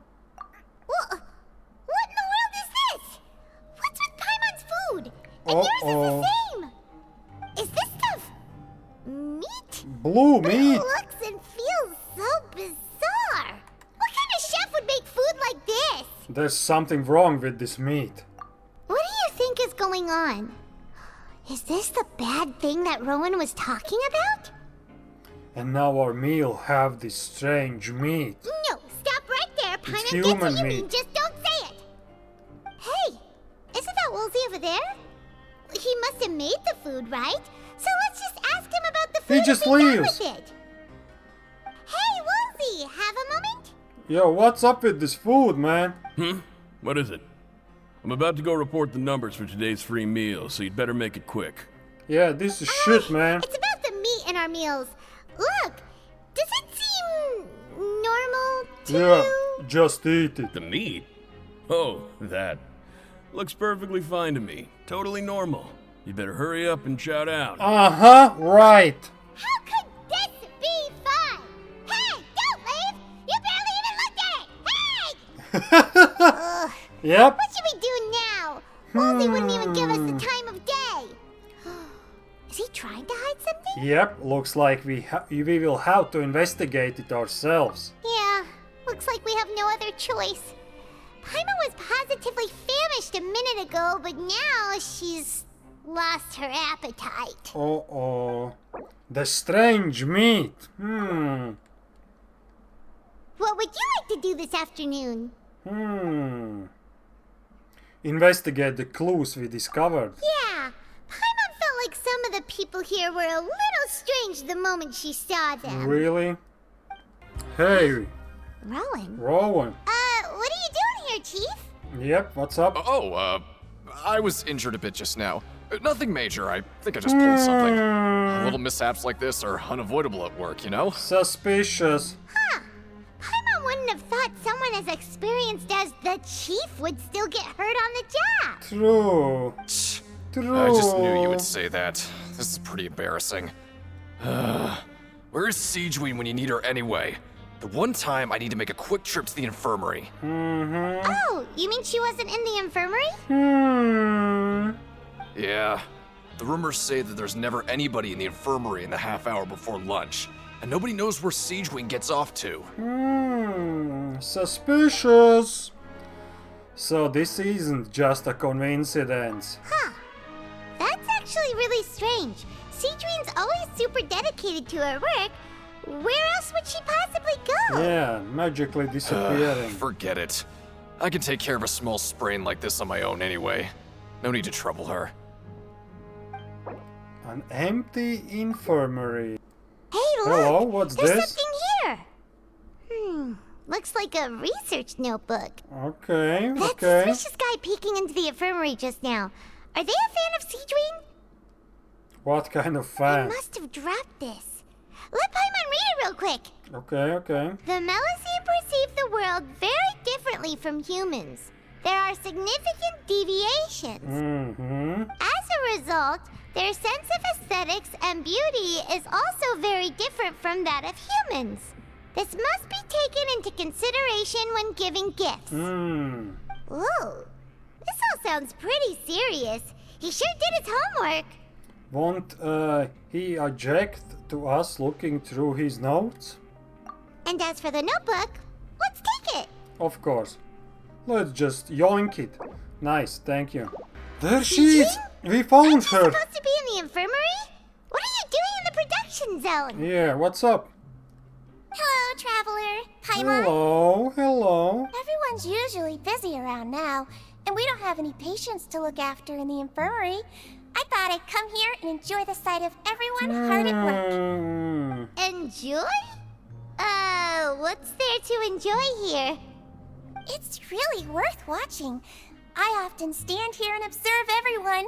What in the world is this? What's with Paimon's food? And yours is the same. Is this stuff meat? Blue But meat. it looks and feels so bizarre. What kind of chef would make food like this? There's something wrong with this meat. What do you think is going on? Is this the bad thing that Rowan was talking about? And now our meal have this strange meat. No, stop right there. Paimon gets human what you meat. mean. Just don't say it. Hey, isn't that Woolsey over there? He must have made the food, right? So let's just ask him about the food. He just and be done leaves. with it. Hey, Woolsey, have a moment? Yo, what's up with this food, man? What is it? I'm about to go report the numbers for today's free meal, so you'd better make it quick. Yeah, this is shit, man. It's about the meat in our meals. Look, does it seem normal to you? Yeah, just eat it. The meat? Oh, that. Looks perfectly fine to me. Totally normal. You better hurry up and shout out. Uh-huh, right. How could this be fun? Hey, don't leave! You barely even looked at it! Hey! Ugh, Yep. what should we do now? Woolsey wouldn't even give us the time of day. Is he trying to hide something? Yep, looks like we will have to investigate it ourselves. Yeah, looks like we have no other choice. Paimon was positively famished a minute ago, but now she's lost her appetite. Uh-oh. The strange meat. What would you like to do this afternoon? Investigate the clues we discovered. Yeah, Paimon felt like some of the people here were a little strange the moment she saw them. Really? Hey, Rowan? Rowan. What are you doing here, Chief? Yep, what's up? I was injured a bit just now. Nothing major. I think I just pulled something. Little mishaps like this are unavoidable at work, you know? Suspicious. Huh. Paimon wouldn't have thought someone as experienced as the chief would still get hurt on the job. True. True. I just knew you would say that. This is pretty embarrassing. Where's Siegeween when you need her anyway? The one time I need to make a quick trip to the infirmary. Oh, you mean she wasn't in the infirmary? Yeah. The rumors say that there's never anybody in the infirmary in the half hour before lunch, and nobody knows where Siegeween gets off to. Suspicious. So this isn't just a coincidence. Huh. That's actually really strange. Siegeween's always super dedicated to her work. Where else would she possibly go? Yeah, magically disappearing. Forget it. I can take care of a small sprain like this on my own anyway. No need to trouble her. An empty infirmary. Hey, look! Hello, what's There's this? something here! Looks like a research notebook. Okay, That okay. suspicious guy peeking into the infirmary just now. Are they a fan of Siegeween? What kind of They fan? must have dropped this. Let Paimon read it real quick. Okay, okay. The Melusine perceive the world very differently from humans. There are significant deviations. As a result, their sense of aesthetics and beauty is also very different from that of humans. This must be taken into consideration when giving gifts. Ooh, this all sounds pretty serious. He sure did his homework. Won't he object to us looking through his notes? And as for the notebook, let's take it. Of course. Let's just yoink it. Nice, thank you. There she is! We found Aren't you her! supposed to be in the infirmary? What are you doing in the production zone? Yeah, what's up? Hello, Traveler. Paimon. Hello, hello. Everyone's usually busy around now, and we don't have any patients to look after in the infirmary. I thought I'd come here and enjoy the sight of everyone hard at work. Enjoy? What's there to enjoy here? It's really worth watching. I often stand here and observe everyone.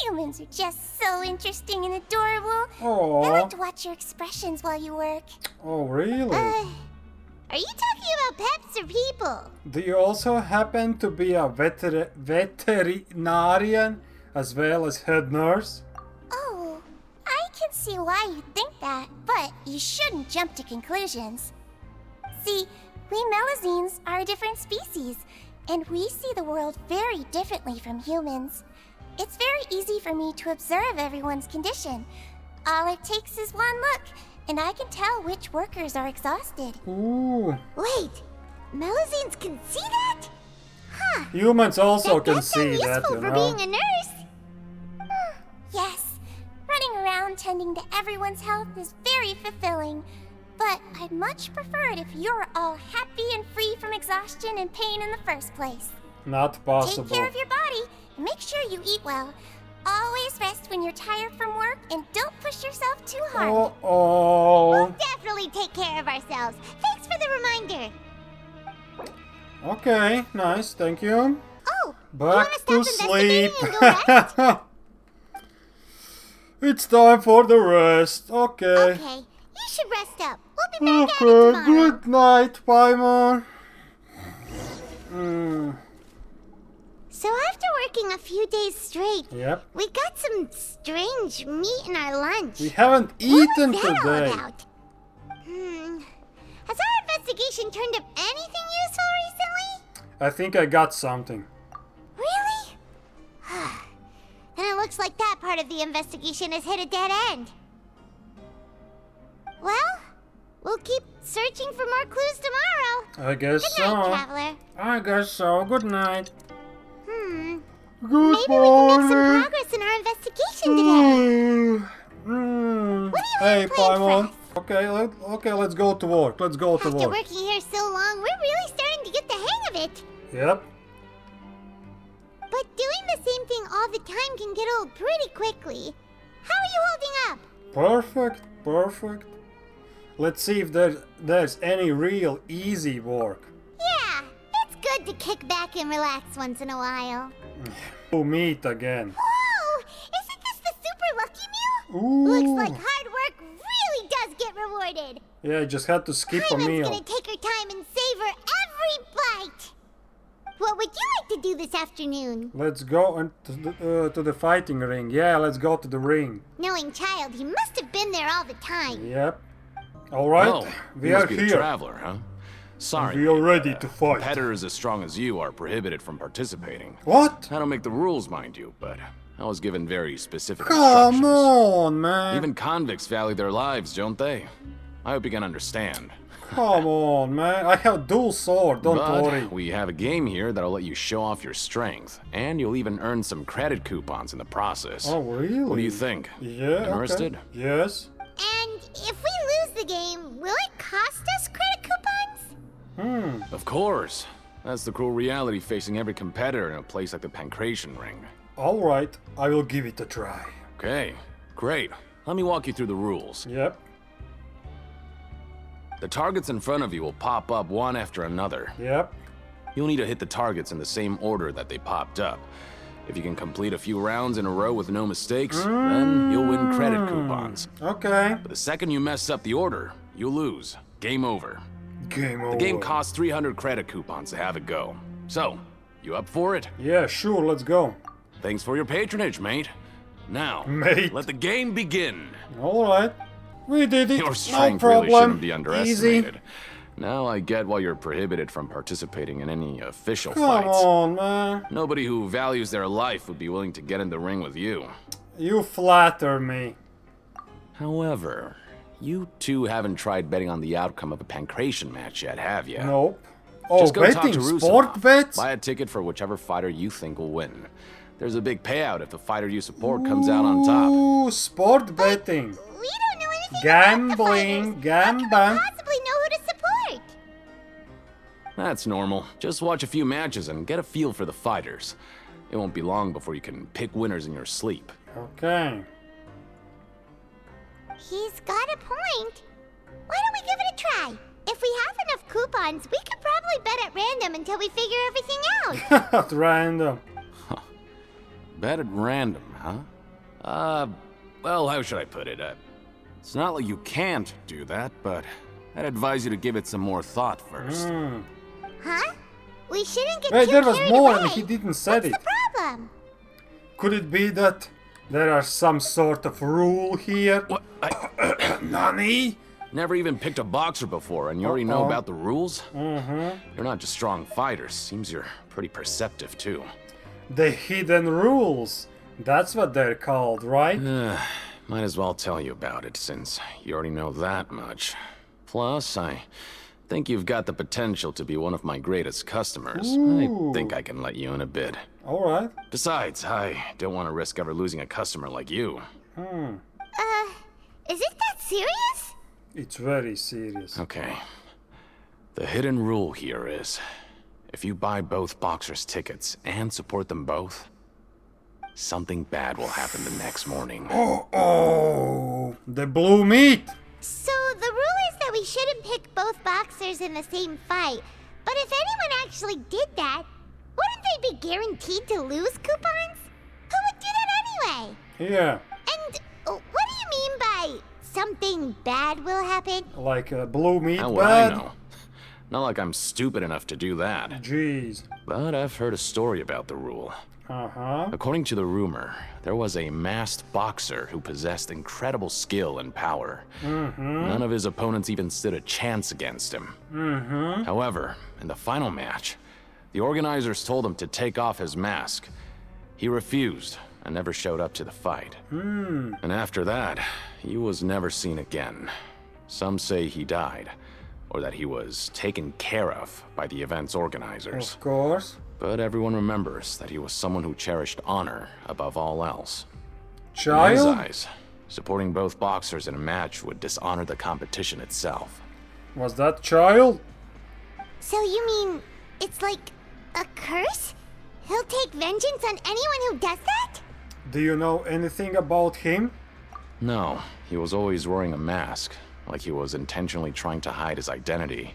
Humans are just so interesting and adorable. Aww. I like to watch your expressions while you work. Oh, really? Are you talking about pets or people? Do you also happen to be a veterinarian as well as head nurse? Oh, I can see why you think that, but you shouldn't jump to conclusions. See, we Melusines are a different species, and we see the world very differently from humans. It's very easy for me to observe everyone's condition. All it takes is one look, and I can tell which workers are exhausted. Ooh. Wait, Melusines can see that? Huh. Humans also can That's see that, useful you for know. being a nurse. Yes, running around tending to everyone's health is very fulfilling. But I'd much prefer it if you're all happy and free from exhaustion and pain in the first place. Not possible. Take care of your body and make sure you eat well. Always rest when you're tired from work and don't push yourself too hard. Uh-oh. We'll definitely take care of ourselves. Thanks for the reminder. Okay, nice, thank you. Oh, back to sleep. And go rest? It's time for the rest. Okay. Okay, you should rest up. We'll be back at it Okay, tomorrow. good night, Paimon. So after working a few days straight, Yep. we got some strange meat in our lunch. We haven't eaten What was that all today. about? Has our investigation turned up anything useful recently? I think I got something. Really? Then it looks like that part of the investigation has hit a dead end. Well, we'll keep searching for more clues tomorrow. I guess Good night, so. Traveler. I guess so. Good night. Good Maybe we can make some progress in our investigation today. What do you Hey, have planned for Paimon. us? Okay, let's go to work. Let's go to After work. working here so long, we're really starting to get the hang of it. Yep. But doing the same thing all the time can get old pretty quickly. How are you holding up? Perfect. Perfect. Let's see if there's any real easy work. Yeah, it's good to kick back and relax once in a while. To meet again. Whoa! Ooh. Looks like hard work really does get rewarded. Yeah, I just had to skip a Hyman's meal. gonna take her time and savor every bite. What would you like to do this afternoon? Let's go to the fighting ring. Yeah, let's go to the ring. Knowing Child, he must have been there all the time. Yep. Alright, Oh, we you are must be the here. traveler, huh? Sorry. We are ready to fight. Competitors as strong as you are prohibited from participating. What? I don't make the rules, mind you, but I was given very specific Come instructions. on, man. Even convicts value their lives, don't they? I hope you can understand. Come on, man. I have dual sword, don't But worry. we have a game here that'll let you show off your strength, and you'll even earn some credit coupons in the process. Oh, really? What do you think? Yeah, Interested? okay. Yes. And if we lose the game, will it cost us credit coupons? Of course. That's the cruel reality facing every competitor in a place like the Pancration Ring. Alright, I will give it a try. Okay, great. Let me walk you through the rules. Yep. The targets in front of you will pop up one after another. Yep. You'll need to hit the targets in the same order that they popped up. If you can complete a few rounds in a row with no mistakes, then you'll win credit coupons. Okay. But the second you mess up the order, you lose. Game over. Game over. The game costs 300 credit coupons to have it go. So, you up for it? Yeah, sure, let's go. Thanks for your patronage, mate. Now, Mate. let the game begin. Alright. We did it. Your No strength problem. really shouldn't be Easy. underestimated. Now I get why you're prohibited from participating in any official Come fights. on, man. Nobody who values their life would be willing to get in the ring with you. You flatter me. However, you two haven't tried betting on the outcome of a Pancration match yet, have you? Nope. Oh, Just go talk betting, to Rusanov. sport bets? Buy a ticket for whichever fighter you think will win. There's a big payout if the fighter you support comes out on top. Ooh, sport betting. We don't know anything Gambling, gambling. possibly know who to support. That's normal. Just watch a few matches and get a feel for the fighters. It won't be long before you can pick winners in your sleep. Okay. He's got a point. Why don't we give it a try? If we have enough coupons, we could probably bet at random until we figure everything out. At random. Bet at random, huh? Well, how should I put it? It's not like you can't do that, but I'd advise you to give it some more thought first. Huh? We shouldn't get Wait, too there was carried more away. and he didn't say it. What's the problem? Could it be that there are some sort of rule here? What? Nani? Never even picked a boxer before, and you already know about the rules? Mm-hmm. You're not just strong fighters. Seems you're pretty perceptive, too. The hidden rules. That's what they're called, right? Might as well tell you about it, since you already know that much. Plus, I think you've got the potential to be one of my greatest customers. Ooh. I think I can let you in a bid. Alright. Besides, I don't want to risk ever losing a customer like you. Is it that serious? It's very serious. Okay. The hidden rule here is, if you buy both boxers' tickets and support them both, something bad will happen the next morning. Oh, the blue meat. So the rule is that we shouldn't pick both boxers in the same fight. But if anyone actually did that, wouldn't they be guaranteed to lose coupons? Who would do that anyway? Yeah, And what do you mean by something bad will happen? like a blue meat How bad. would I know? Not like I'm stupid enough to do that. Jeez. But I've heard a story about the rule. Uh-huh. According to the rumor, there was a masked boxer who possessed incredible skill and power. None of his opponents even stood a chance against him. However, in the final match, the organizers told him to take off his mask. He refused and never showed up to the fight. And after that, he was never seen again. Some say he died, or that he was taken care of by the event's organizers. Of course. But everyone remembers that he was someone who cherished honor above all else. Child? In his eyes, supporting both boxers in a match would dishonor the competition itself. Was that child? So you mean it's like a curse? He'll take vengeance on anyone who does that? Do you know anything about him? No, he was always wearing a mask, like he was intentionally trying to hide his identity.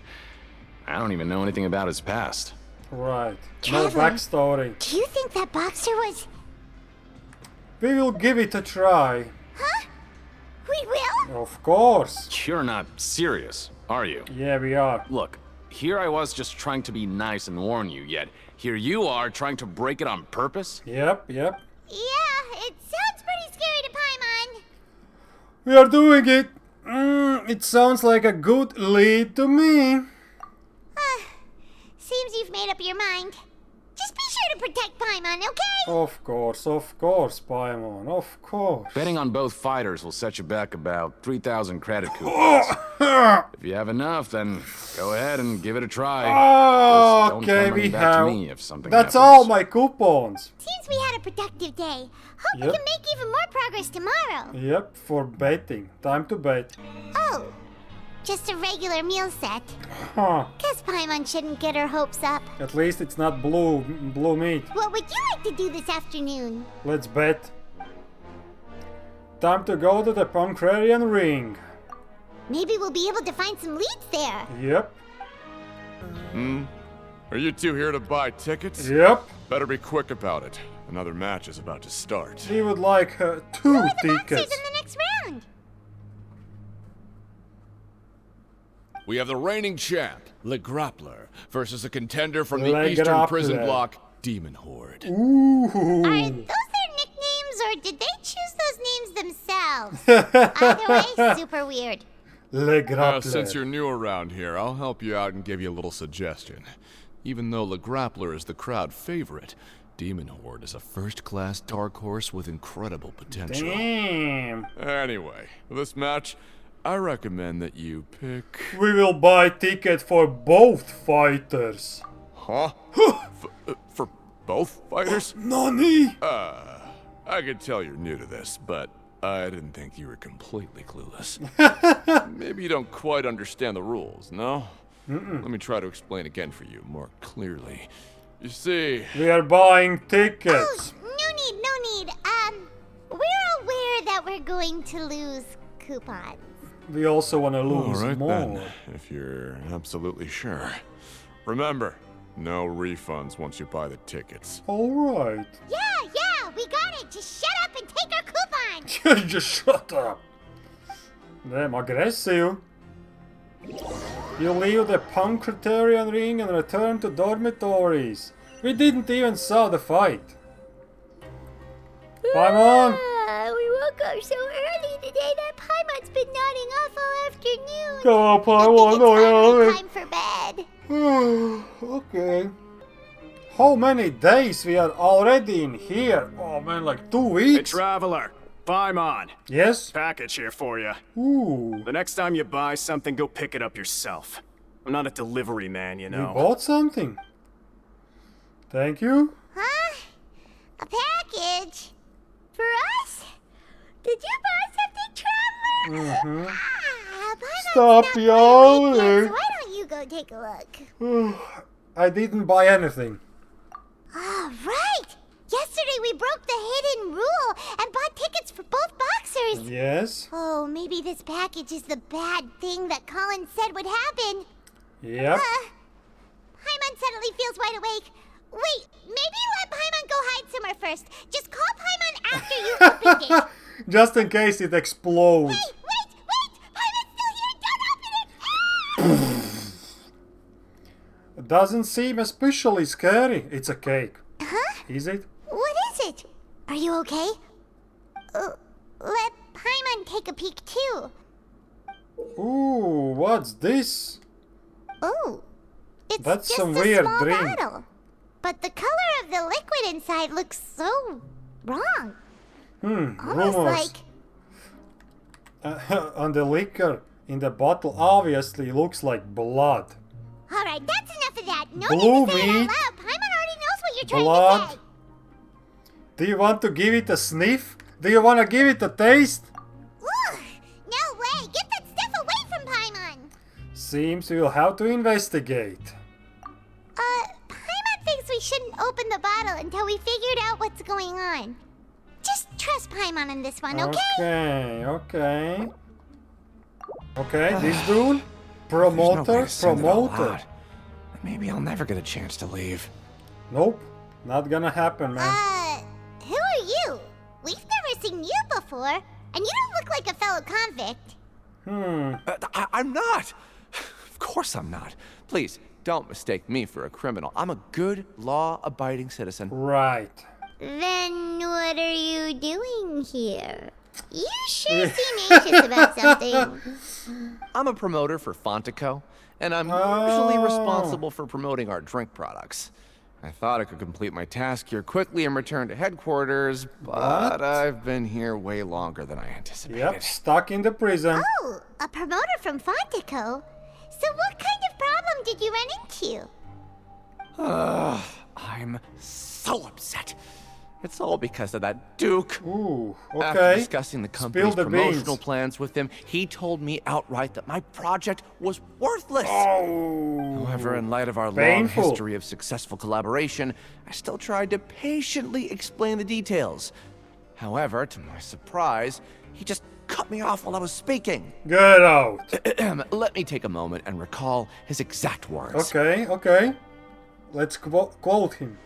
I don't even know anything about his past. Right. Trevor, No backstory. Do you think that boxer was... We will give it a try. Huh? We will? Of course. You're not serious, are you? Yeah, we are. Look, here I was just trying to be nice and warn you, yet here you are trying to break it on purpose? Yep. Yeah, it sounds pretty scary to Paimon. We are doing it. It sounds like a good lead to me. Seems you've made up your mind. Just be sure to protect Paimon, okay? Of course, Paimon, of course. Betting on both fighters will set you back about 3,000 credit coupons. If you have enough, then go ahead and give it a try. Just don't Okay, come we running back have. to me if something That's happens. all my coupons. Seems we had a productive day. Hope we Yep. can make even more progress tomorrow. Yep, for betting. Time to bet. Oh, just a regular meal set. Huh. Guess Paimon shouldn't get her hopes up. At least it's not blue meat. What would you like to do this afternoon? Let's bet. Time to go to the Proscribed ring. Maybe we'll be able to find some leads there. Yep. Are you two here to buy tickets? Yep. Better be quick about it. Another match is about to start. He would like 2 tickets. In the next round. We have the reigning champ, Le Grappler, versus a contender from the Le Eastern Grappler. Prison Block, Demon Horde. Ooh. Are those their nicknames, or did they choose those names themselves? Either way, super weird. Le Grappler. Since you're new around here, I'll help you out and give you a little suggestion. Even though Le Grappler is the crowd favorite, Demon Horde is a first-class dark horse with incredible potential. Damn. Anyway, for this match, I recommend that you pick... We will buy ticket for both fighters. Huh? For both fighters? Nani? I can tell you're new to this, but I didn't think you were completely clueless. Maybe you don't quite understand the rules, no? Let me try to explain again for you more clearly. You see... We are buying tickets. No need. We're aware that we're going to lose coupons. We also want to lose All right, more. then, if you're absolutely sure. Remember, no refunds once you buy the tickets. Alright. Yeah, we got it. Just shut up and take our coupon. Just shut up. Damn aggressive. You leave the Proscribed ring and return to dormitories. We didn't even saw the fight. Paimon! We woke up so early today that Paimon's been nodding off all afternoon. Come on, Paimon. Time for bed. Okay. How many days we are already in here? Oh man, like 2 weeks? Hey, Traveler. Paimon. Yes? Package here for you. Ooh. The next time you buy something, go pick it up yourself. I'm not a delivery man, you know. You bought something? Thank you. Huh? A package? For us? Did you buy something, Traveler? Stop yelling. So why don't you go take a look? I didn't buy anything. Right! Yesterday we broke the hidden rule and bought tickets for both boxers. Yes? Oh, maybe this package is the bad thing that Colin said would happen. Yep. Paimon suddenly feels wide awake. Wait, maybe let Paimon go hide somewhere first. Just call Paimon after you opened it. Just in case it explodes. Wait! Paimon's still here! Don't open it! It doesn't seem especially scary. It's a cake. Huh? Is it? What is it? Are you okay? Let Paimon take a peek too. Ooh, what's this? Oh, it's That's just some a weird small drink. bottle. But the color of the liquid inside looks so wrong. Almost Rumors. And the liquor in the bottle obviously looks like blood. Alright, that's enough of that. No Blue need to say it meat. out loud. Paimon already knows what you're trying Blood. to say. Do you want to give it a sniff? Do you want to give it a taste? Ugh, no way. Get that stuff away from Paimon. Seems we'll have to investigate. Paimon thinks we shouldn't open the bottle until we figured out what's going on. Just trust Paimon on this one, okay? Okay, this dude? Promoter? Maybe I'll never get a chance to leave. Nope, not gonna happen, man. Who are you? We've never seen you before. And you don't look like a fellow convict. I'm not. Of course I'm not. Please, don't mistake me for a criminal. I'm a good, law-abiding citizen. Right. Then what are you doing here? You sure seem anxious about something. I'm a promoter for Fontico, and I'm usually responsible for promoting our drink products. I thought I could complete my task here quickly and return to headquarters, but I've been here way longer than I anticipated. Yep, stuck in the prison. Oh, a promoter from Fontico? So what kind of problem did you run into? I'm so upset. It's all because of that Duke. Ooh, okay. After discussing the company's Spill the promotional beans. plans with him, he told me outright that my project was worthless. Oh. However, in light of our long Painful. history of successful collaboration, I still tried to patiently explain the details. However, to my surprise, he just cut me off while I was speaking. Get out. Let me take a moment and recall his exact words. Okay. Let's quote him.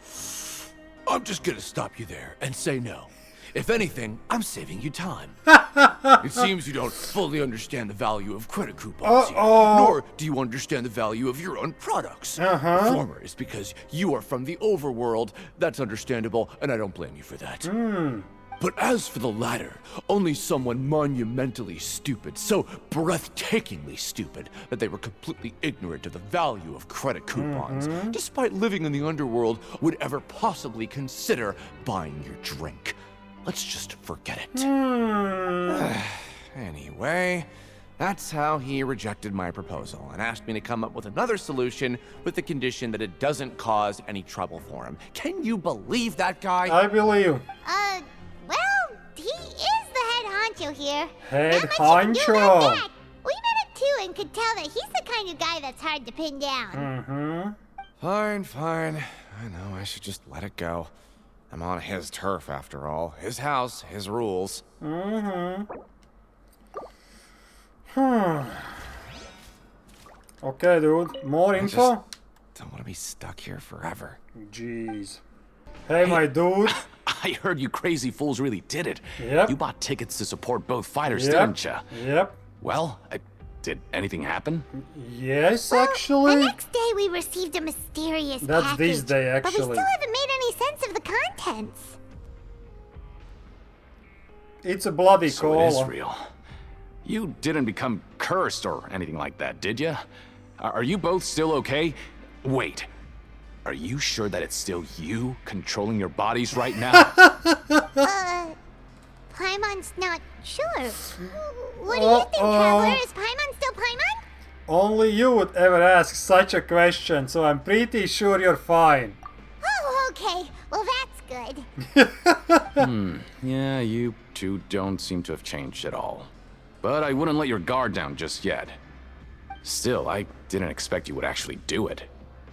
I'm just gonna stop you there and say no. If anything, I'm saving you time. It seems you don't fully understand the value of credit coupons yet, nor do you understand the value of your own products. The former is because you are from the overworld. That's understandable, and I don't blame you for that. But as for the latter, only someone monumentally stupid, so breathtakingly stupid that they were completely ignorant of the value of credit coupons, despite living in the underworld, would ever possibly consider buying your drink. Let's just forget it. Anyway, that's how he rejected my proposal and asked me to come up with another solution with the condition that it doesn't cause any trouble for him. Can you believe that guy? I believe. Well, he is the head honcho here. Head Not much you can do about honcho. that. We met him too and could tell that he's the kind of guy that's hard to pin down. Fine. I know I should just let it go. I'm on his turf after all. His house, his rules. Okay, dude. More I info? just don't want to be stuck here forever. Jeez. Hey, my dude. I heard you crazy fools really did it. Yep. You bought tickets to support both fighters, Yep. didn't you? Yep. Well, did anything happen? Yes, The actually. next day we received a mysterious That's package. this day, But we actually. still haven't made any sense of the contents. It's a bloody So it is cola. real. You didn't become cursed or anything like that, did you? Are you both still okay? Wait. Are you sure that it's still you controlling your bodies right now? Paimon's not sure. What do you think, Traveler? Is Paimon still Paimon? Only you would ever ask such a question, so I'm pretty sure you're fine. Oh, okay. Well, that's good. Yeah, you two don't seem to have changed at all. But I wouldn't let your guard down just yet. Still, I didn't expect you would actually do it.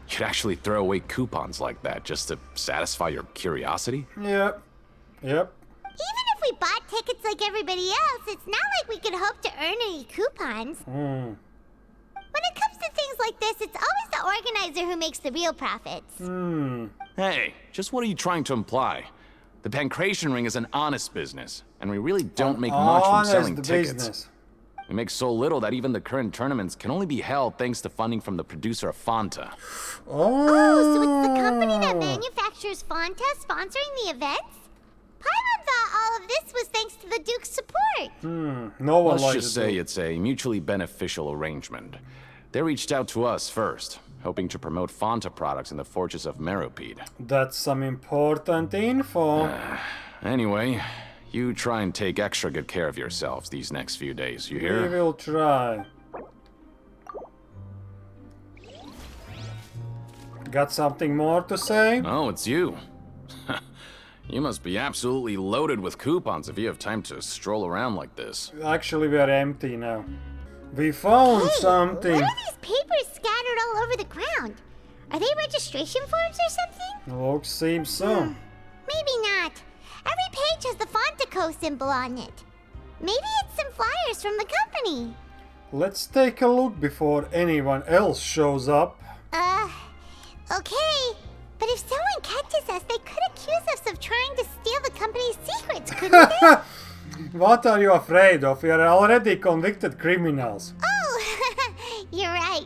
You'd actually throw away coupons like that just to satisfy your curiosity? Yep. Even if we bought tickets like everybody else, it's not like we could hope to earn any coupons. When it comes to things like this, it's always the organizer who makes the real profits. Hey, just what are you trying to imply? The Pancration Ring is an honest business, and we really don't make much from selling tickets. Business. We make so little that even the current tournaments can only be held thanks to funding from the producer of Fanta. Oh, so it's the company that manufactures Fanta sponsoring the events? Paimon thought all of this was thanks to the Duke's support. No one Let's likes just say it's a mutually beneficial arrangement. They reached out to us first, hoping to promote Fanta products in the fortress of Meropide. That's some important info. Anyway, you try and take extra good care of yourselves these next few days, you hear? We will try. Got something more to say? Oh, it's you. You must be absolutely loaded with coupons if you have time to stroll around like this. Actually, we are empty now. We found something. What are these papers scattered all over the ground? Are they registration forms or something? Looks seems so. Maybe not. Every page has the Fontico symbol on it. Maybe it's some flyers from the company. Let's take a look before anyone else shows up. Okay. But if someone catches us, they could accuse us of trying to steal the company's secrets, couldn't they? What are you afraid of? We are already convicted criminals. Oh, you're right.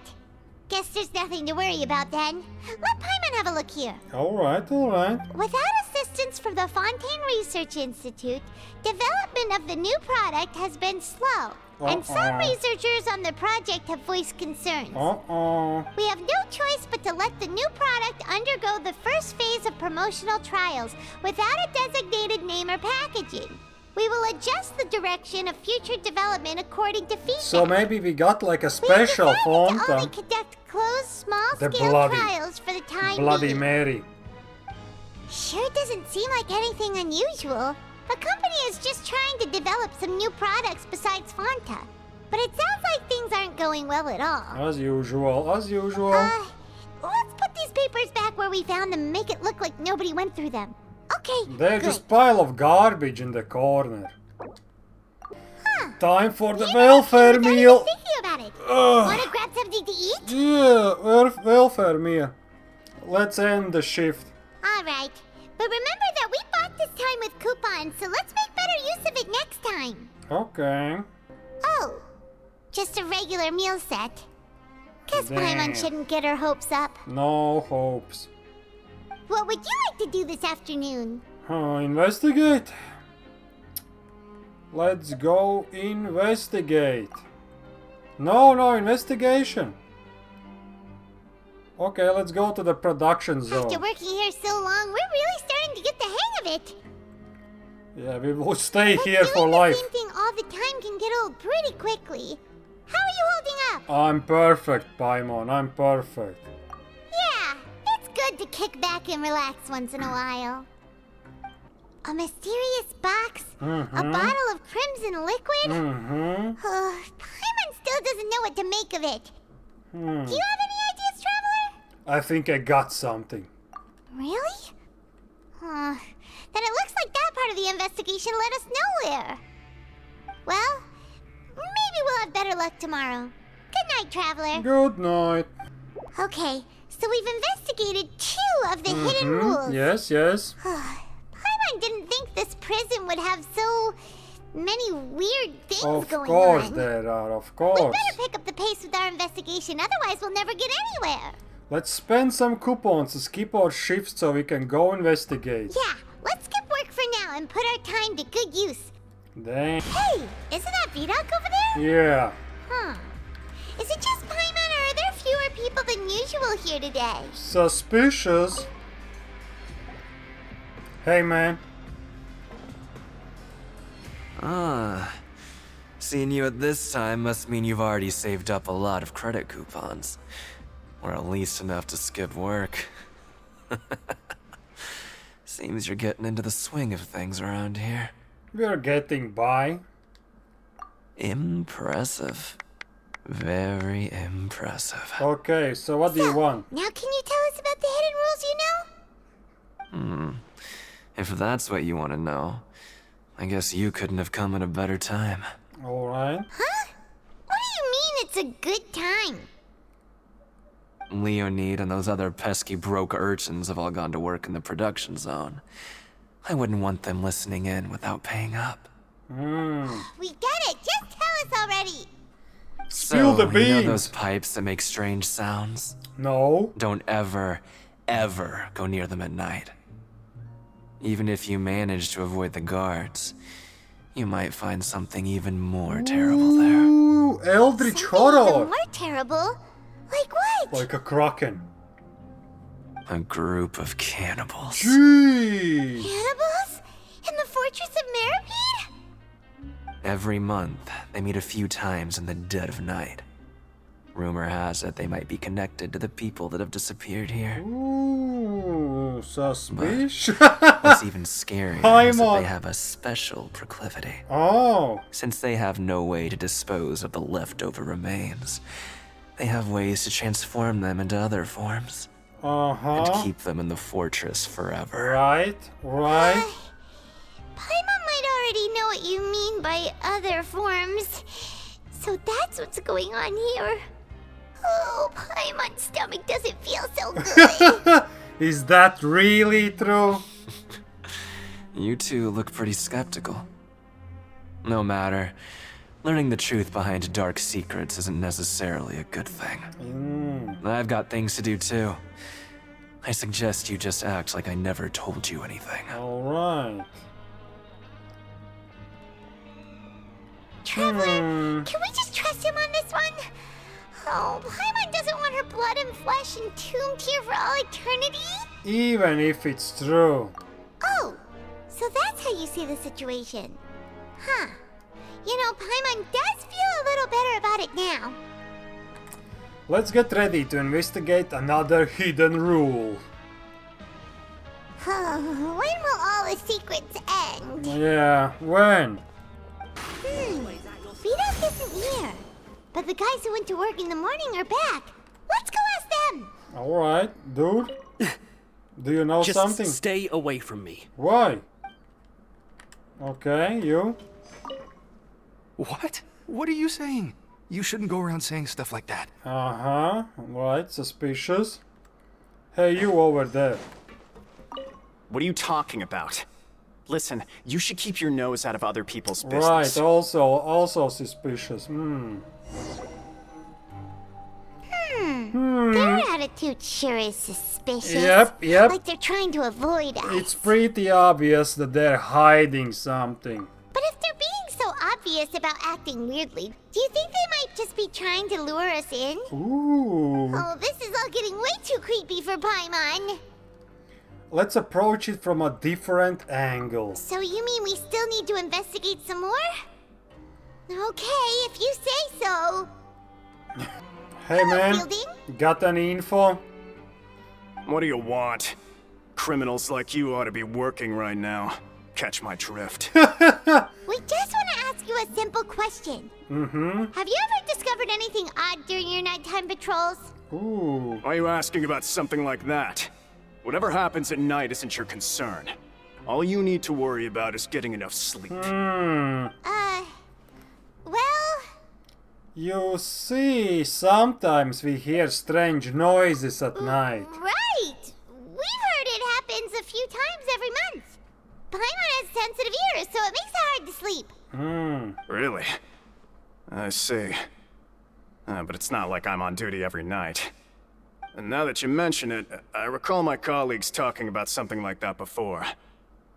Guess there's nothing to worry about then. Let Paimon have a look here. Alright, alright. Without assistance from the Fontaine Research Institute, development of the new product has been slow. And some researchers on the project have voiced concerns. We have no choice but to let the new product undergo the first phase of promotional trials without a designated name or packaging. We will adjust the direction of future development according to feedback. So maybe we got like a special font. To only conduct closed, small-scale trials for the time Bloody being. Mary. Sure doesn't seem like anything unusual. The company is just trying to develop some new products besides Fanta. But it sounds like things aren't going well at all. As usual, as usual. Let's put these papers back where we found them and make it look like nobody went through them. Okay, They're good. just pile of garbage in the corner. Time for the welfare meal. Thinking about it. Want to grab something to eat? Yeah, welfare meal. Let's end the shift. All right. But remember that we bought this time with coupons, so let's make better use of it next time. Okay. Oh, just a regular meal set. Guess Paimon shouldn't get her hopes up. No hopes. What would you like to do this afternoon? Investigate. Let's go investigate. No investigation. Okay, let's go to the production zone. After working here so long, we're really starting to get the hang of it. Yeah, we will stay here for life. Doing the same thing all the time can get old pretty quickly. How are you holding up? I'm perfect, Paimon. I'm perfect. Yeah, it's good to kick back and relax once in a while. A mysterious box? A bottle of crimson liquid? Paimon still doesn't know what to make of it. Do you have any ideas, Traveler? I think I got something. Really? Then it looks like that part of the investigation led us nowhere. Well, maybe we'll have better luck tomorrow. Good night, Traveler. Good night. Okay, so we've investigated 2 of the hidden rules. Yes. Paimon didn't think this prison would have so many weird things Of going course on. there are, of We course. better pick up the pace with our investigation, otherwise we'll never get anywhere. Let's spend some coupons to skip our shift so we can go investigate. Yeah, let's skip work for now and put our time to good use. Dang. Hey, isn't that Vidoc over there? Yeah. Is it just Paimon or are there fewer people than usual here today? Suspicious. Hey, man. Seeing you at this time must mean you've already saved up a lot of credit coupons. Or at least enough to skip work. Seems you're getting into the swing of things around here. We're getting by. Impressive. Very impressive. Okay, so what do you want? Now can you tell us about the hidden rules you know? If that's what you want to know, I guess you couldn't have come at a better time. Alright. Huh? What do you mean it's a good time? Leonid and those other pesky broke urchins have all gone to work in the production zone. I wouldn't want them listening in without paying up. We get it, just tell us already. Spill the beans. You know those pipes that make strange sounds? No. Don't ever go near them at night. Even if you manage to avoid the guards, you might find something even more terrible there. Ooh, Eldritch horror. Even more terrible? Like what? Like a kraken. A group of cannibals. Jeez. Cannibals? In the fortress of Meropide? Every month, they meet a few times in the dead of night. Rumor has it they might be connected to the people that have disappeared here. Ooh, suspicious. What's even scarier is that they have a special proclivity. Oh. Since they have no way to dispose of the leftover remains, they have ways to transform them into other forms. And keep them in the fortress forever. Right. Paimon might already know what you mean by other forms. So that's what's going on here. Oh, Paimon's stomach doesn't feel so good. Is that really true? You two look pretty skeptical. No matter. Learning the truth behind dark secrets isn't necessarily a good thing. I've got things to do too. I suggest you just act like I never told you anything. Alright. Traveler, can we just trust him on this one? Oh, Paimon doesn't want her blood and flesh entombed here for all eternity? Even if it's true. Oh, so that's how you see the situation. Huh. You know, Paimon does feel a little better about it now. Let's get ready to investigate another hidden rule. When will all the secrets end? Yeah, when? Vidoc isn't here. But the guys who went to work in the morning are back. Let's go ask them. Alright, dude. Do you know something? Just stay away from me. Why? Okay, you? What? What are you saying? You shouldn't go around saying stuff like that. Uh-huh. Right, suspicious. Hey, you over there. What are you talking about? Listen, you should keep your nose out of other people's business. Right, also suspicious. Their attitude sure is suspicious. Yep. Like they're trying to avoid us. It's pretty obvious that they're hiding something. But if they're being so obvious about acting weirdly, do you think they might just be trying to lure us in? Ooh. Oh, this is all getting way too creepy for Paimon. Let's approach it from a different angle. So you mean we still need to investigate some more? Okay, if you say so. Hey man, got any info? What do you want? Criminals like you ought to be working right now. Catch my drift. We just want to ask you a simple question. Mm-hmm. Have you ever discovered anything odd during your nighttime patrols? Ooh. Why are you asking about something like that? Whatever happens at night isn't your concern. All you need to worry about is getting enough sleep. Well... You see, sometimes we hear strange noises at night. Right! We've heard it happens a few times every month. Paimon has sensitive ears, so it makes it hard to sleep. Really? I see. But it's not like I'm on duty every night. And now that you mention it, I recall my colleagues talking about something like that before.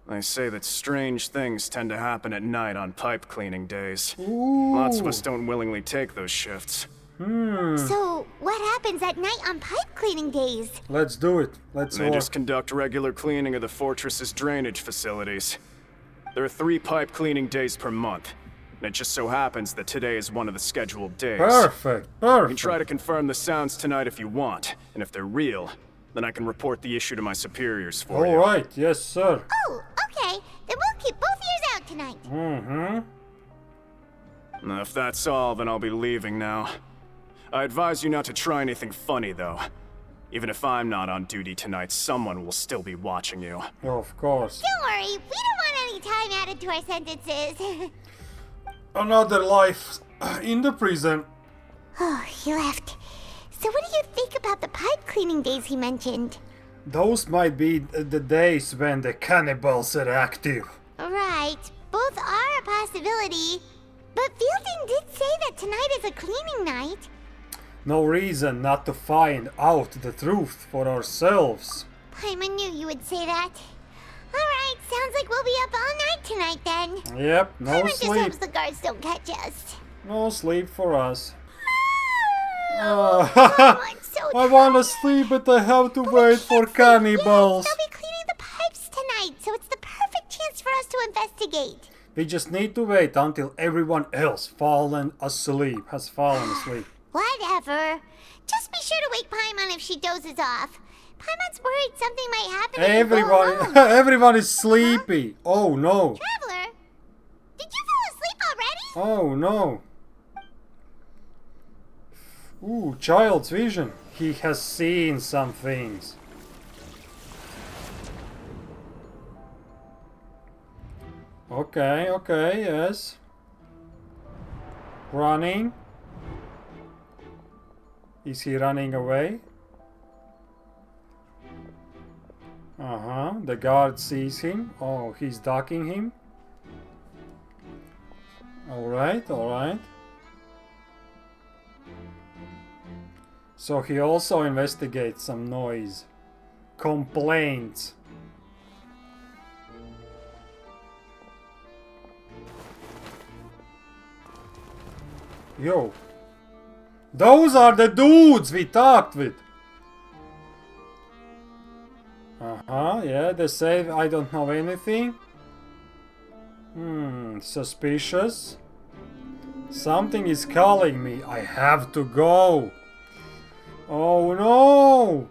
They say that strange things tend to happen at night on pipe cleaning days. Ooh. Lots of us don't willingly take those shifts. So, what happens at night on pipe cleaning days? Let's do it. They just conduct regular cleaning of the fortress's drainage facilities. There are 3 pipe cleaning days per month. And it just so happens that today is one of the scheduled days. Perfect. You can try to confirm the sounds tonight if you want. And if they're real, then I can report the issue to my superiors for you. Alright, yes sir. Oh, okay. Then we'll keep both ears out tonight. Now, if that's all, then I'll be leaving now. I advise you not to try anything funny, though. Even if I'm not on duty tonight, someone will still be watching you. Of course. Don't worry, we don't want any time added to our sentences. Another life in the prison. Oh, he left. So what do you think about the pipe cleaning days he mentioned? Those might be the days when the cannibals are active. Right, both are a possibility. But Fielding did say that tonight is a cleaning night. No reason not to find out the truth for ourselves. Paimon knew you would say that. Alright, sounds like we'll be up all night tonight then. Yep, no Paimon just sleep. hopes the guards don't catch us. No sleep for us. I'm so I wanna sleep, but I have to wait for cannibals. They'll be cleaning the pipes tonight, so it's the perfect chance for us to investigate. We just need to wait until everyone else has fallen asleep. Whatever. Just be sure to wake Paimon if she dozes off. Paimon's worried something might happen if you go alone. Everyone is sleepy. Oh no. Traveler, did you fall asleep already? Oh no. Ooh, child's vision. He has seen some things. Okay, yes. Running. Is he running away? The guard sees him. Oh, he's ducking him. Alright, alright. So he also investigates some noise. Complaints. Yo. Those are the dudes we talked with. Yeah, they say I don't know anything. Suspicious. Something is calling me. I have to go. Oh no!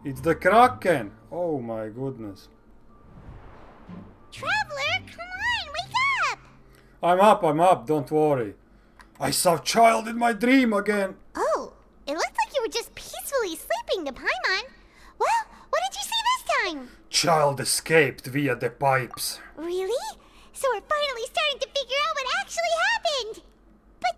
It's the Kraken. Oh my goodness. Traveler, come on, wake up! I'm up, don't worry. I saw child in my dream again. Oh, it looks like you were just peacefully sleeping to Paimon. Well, what did you see this time? Child escaped via the pipes. Really? So we're finally starting to figure out what actually happened. But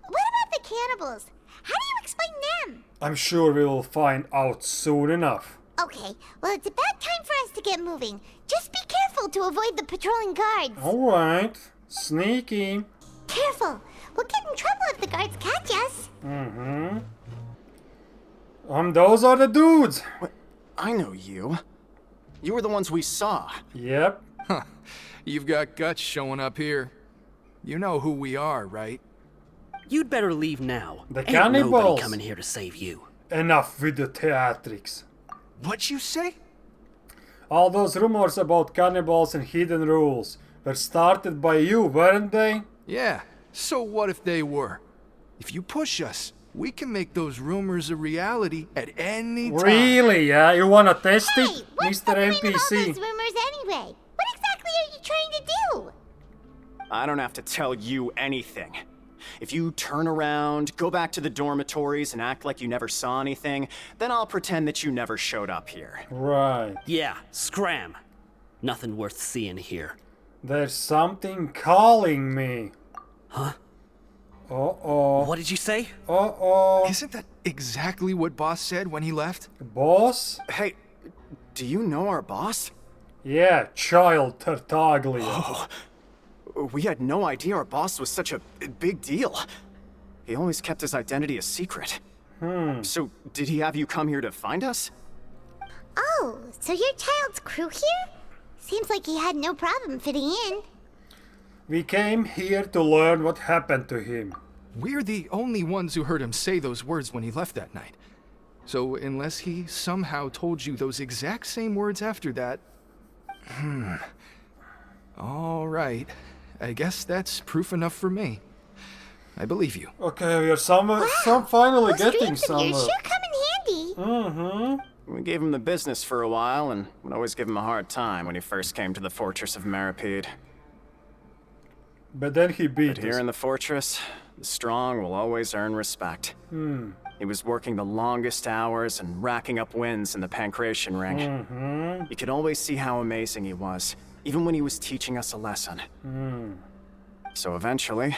what about the cannibals? How do you explain them? I'm sure we will find out soon enough. Okay, well it's about time for us to get moving. Just be careful to avoid the patrolling guards. Alright. Sneaky. Careful. We'll get in trouble if the guards catch us. Those are the dudes. What? I know you. You were the ones we saw. Yep. Huh. You've got guts showing up here. You know who we are, right? You'd better leave now. The Ain't cannibals. nobody coming here to save you. Enough with the theatrics. What'd you say? All those rumors about cannibals and hidden rules were started by you, weren't they? Yeah. So what if they were? If you push us, we can make those rumors a reality at any time. Really? Yeah? You wanna test it, What's Mr. the point of all NPC? those rumors anyway? What exactly are you trying to do? I don't have to tell you anything. If you turn around, go back to the dormitories and act like you never saw anything, then I'll pretend that you never showed up here. Right. Yeah, scram. Nothing worth seeing here. There's something calling me. Huh? Uh-oh. What did you say? Uh-oh. Isn't that exactly what Boss said when he left? Boss? Hey, do you know our boss? Yeah, Child Tartaglia. Oh, we had no idea our boss was such a big deal. He always kept his identity a secret. So, did he have you come here to find us? Oh, so you're Child's crew here? Seems like he had no problem fitting in. We came here to learn what happened to him. We're the only ones who heard him say those words when he left that night. So unless he somehow told you those exact same words after that... All right. I guess that's proof enough for me. I believe you. Okay, we are finally getting somewhere. Sure come in handy. We gave him the business for a while and would always give him a hard time when he first came to the fortress of Meropide. But then he beat But here us. in the fortress, the strong will always earn respect. He was working the longest hours and racking up wins in the Pancration Ring. You could always see how amazing he was, even when he was teaching us a lesson. So eventually,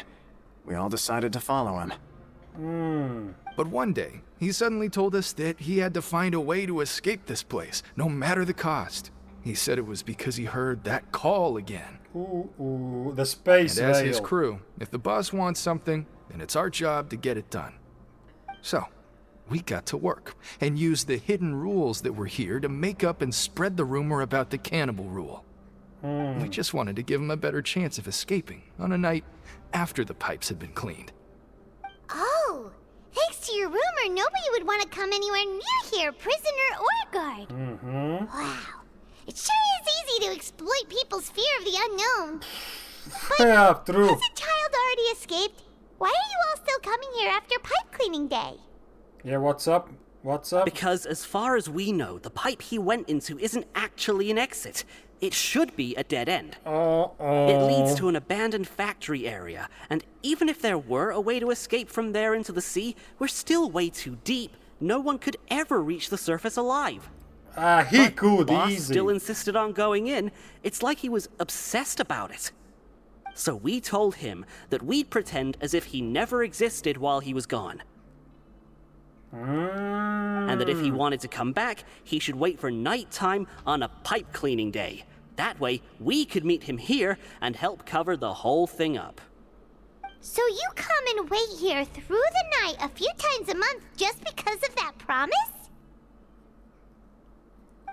we all decided to follow him. But one day, he suddenly told us that he had to find a way to escape this place, no matter the cost. He said it was because he heard that call again. Ooh, the space And as veil. his crew, if the boss wants something, then it's our job to get it done. So, we got to work, and used the hidden rules that were here to make up and spread the rumor about the cannibal rule. We just wanted to give him a better chance of escaping on a night after the pipes had been cleaned. Oh, thanks to your rumor, nobody would want to come anywhere near here, prisoner or guard. Wow. It sure is easy to exploit people's fear of the unknown. But yeah, true. hasn't Child already escaped? Why are you all still coming here after pipe cleaning day? Yeah, what's up? What's up? Because as far as we know, the pipe he went into isn't actually an exit. It should be a dead end. It leads to an abandoned factory area, and even if there were a way to escape from there into the sea, we're still way too deep. No one could ever reach the surface alive. He could, Boss easy. still insisted on going in. It's like he was obsessed about it. So we told him that we'd pretend as if he never existed while he was gone. And that if he wanted to come back, he should wait for nighttime on a pipe cleaning day. That way, we could meet him here and help cover the whole thing up. So you come and wait here through the night a few times a month just because of that promise?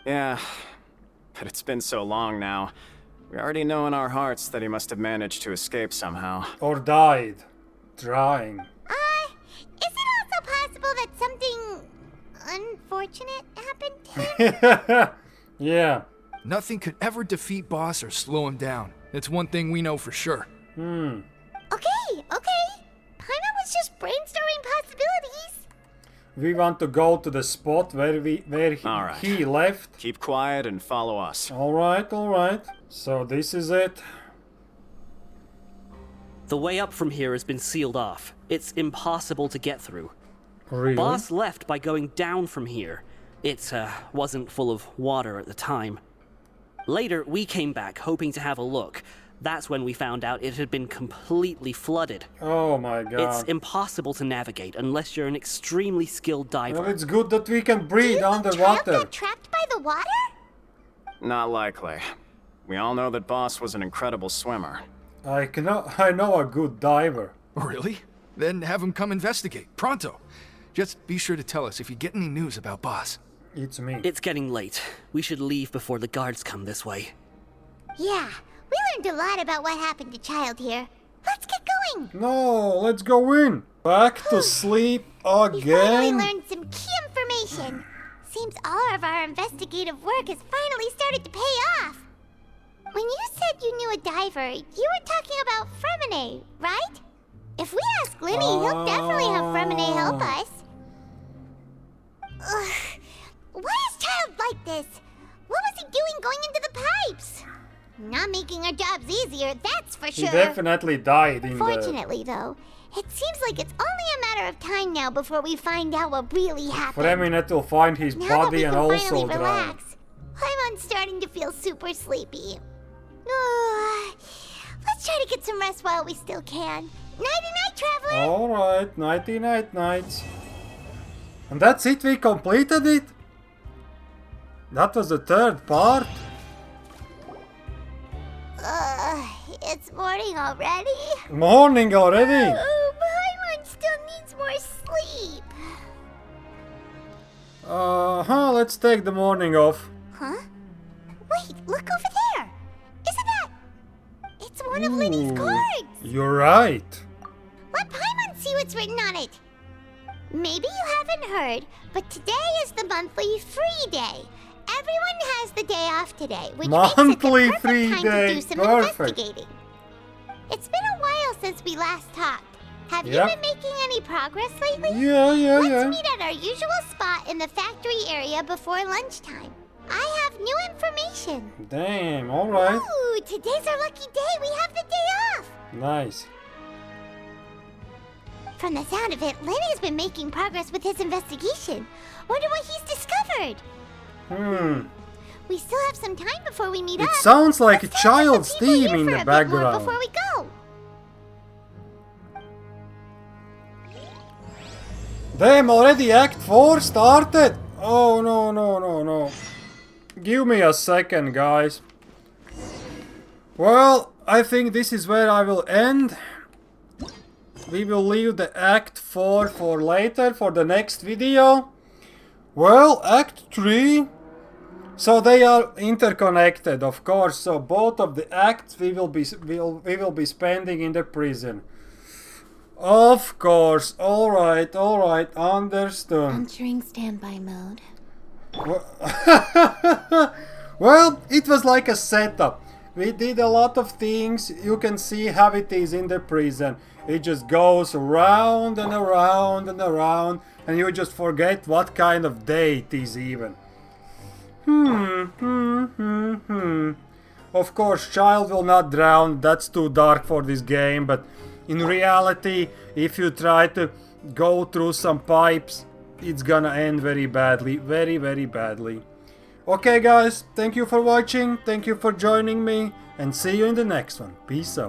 Yeah, but it's been so long now. We already know in our hearts that he must have managed to escape somehow. Or died. Trying. Is it also possible that something unfortunate happened to him? Yeah. Nothing could ever defeat Boss or slow him down. That's one thing we know for sure. Okay. Paimon was just brainstorming possibilities. We want to go to the spot where he left. Keep quiet and follow us. Alright. So this is it. The way up from here has been sealed off. It's impossible to get through. Really? Boss left by going down from here. It wasn't full of water at the time. Later, we came back hoping to have a look. That's when we found out it had been completely flooded. Oh my god. It's impossible to navigate unless you're an extremely skilled diver. Well, it's good that we can breathe underwater. Got trapped by the water? Not likely. We all know that Boss was an incredible swimmer. I know a good diver. Really? Then have him come investigate. Pronto. Just be sure to tell us if you get any news about Boss. It's me. It's getting late. We should leave before the guards come this way. Yeah, we learned a lot about what happened to Child here. Let's get going. No, let's go in. Back to sleep We finally again. learned some key information. Seems all of our investigative work has finally started to pay off. When you said you knew a diver, you were talking about Fremine, right? If we ask Linny, he'll definitely have Fremine help us. Ugh. Why is Child like this? What was he doing going into the pipes? Not making our jobs easier, that's for He sure. definitely died in Fortunately, though, it seems like it's only a matter of time now before we find out what really happened. Fremine will find his Now that body we and can also finally drown. relax, I'm starting to feel super sleepy. Let's try to get some rest while we still can. Nighty-night, traveler! Alright, nighty night nights. And that's it, we completed it? That was the third part? It's morning already? Morning already? Paimon still needs more sleep. Let's take the morning off. Huh? Wait, look over there! Isn't that... It's one of Linny's cards! You're right. Let Paimon see what's written on it. Maybe you haven't heard, but today is the monthly free day. Everyone has the day off today, which Monthly makes it the perfect free time day, to do some perfect. investigating. It's been a while since we last talked. Have you Yep. been making any progress lately? Yeah. Let's meet at our usual spot in the factory area before lunchtime. I have new information. Damn, alright. Ooh, today's our lucky day. We have the day off. Nice. From the sound of it, Lenny's been making progress with his investigation. Wonder what he's discovered. We still have some time before we meet It up. sounds like a Let's talk with child's the people theme here in for the a bit more background. before we go. Damn, already Act 4 started? Oh, no. Give me a second, guys. Well, I think this is where I will end. We will leave the Act 4 for later, for the next video. Well, Act 3. So they are interconnected, of course. So both of the acts we will be spending in the prison. Of course. All right. Understood. Entering standby mode. Well, it was like a setup. We did a lot of things. You can see how it is in the prison. It just goes around and around and around, and you just forget what kind of day it is even. Of course, Child will not drown. That's too dark for this game, but in reality, if you try to go through some pipes, it's gonna end very badly. Very, very badly. Okay guys, thank you for watching, thank you for joining me, and see you in the next one. Peace out.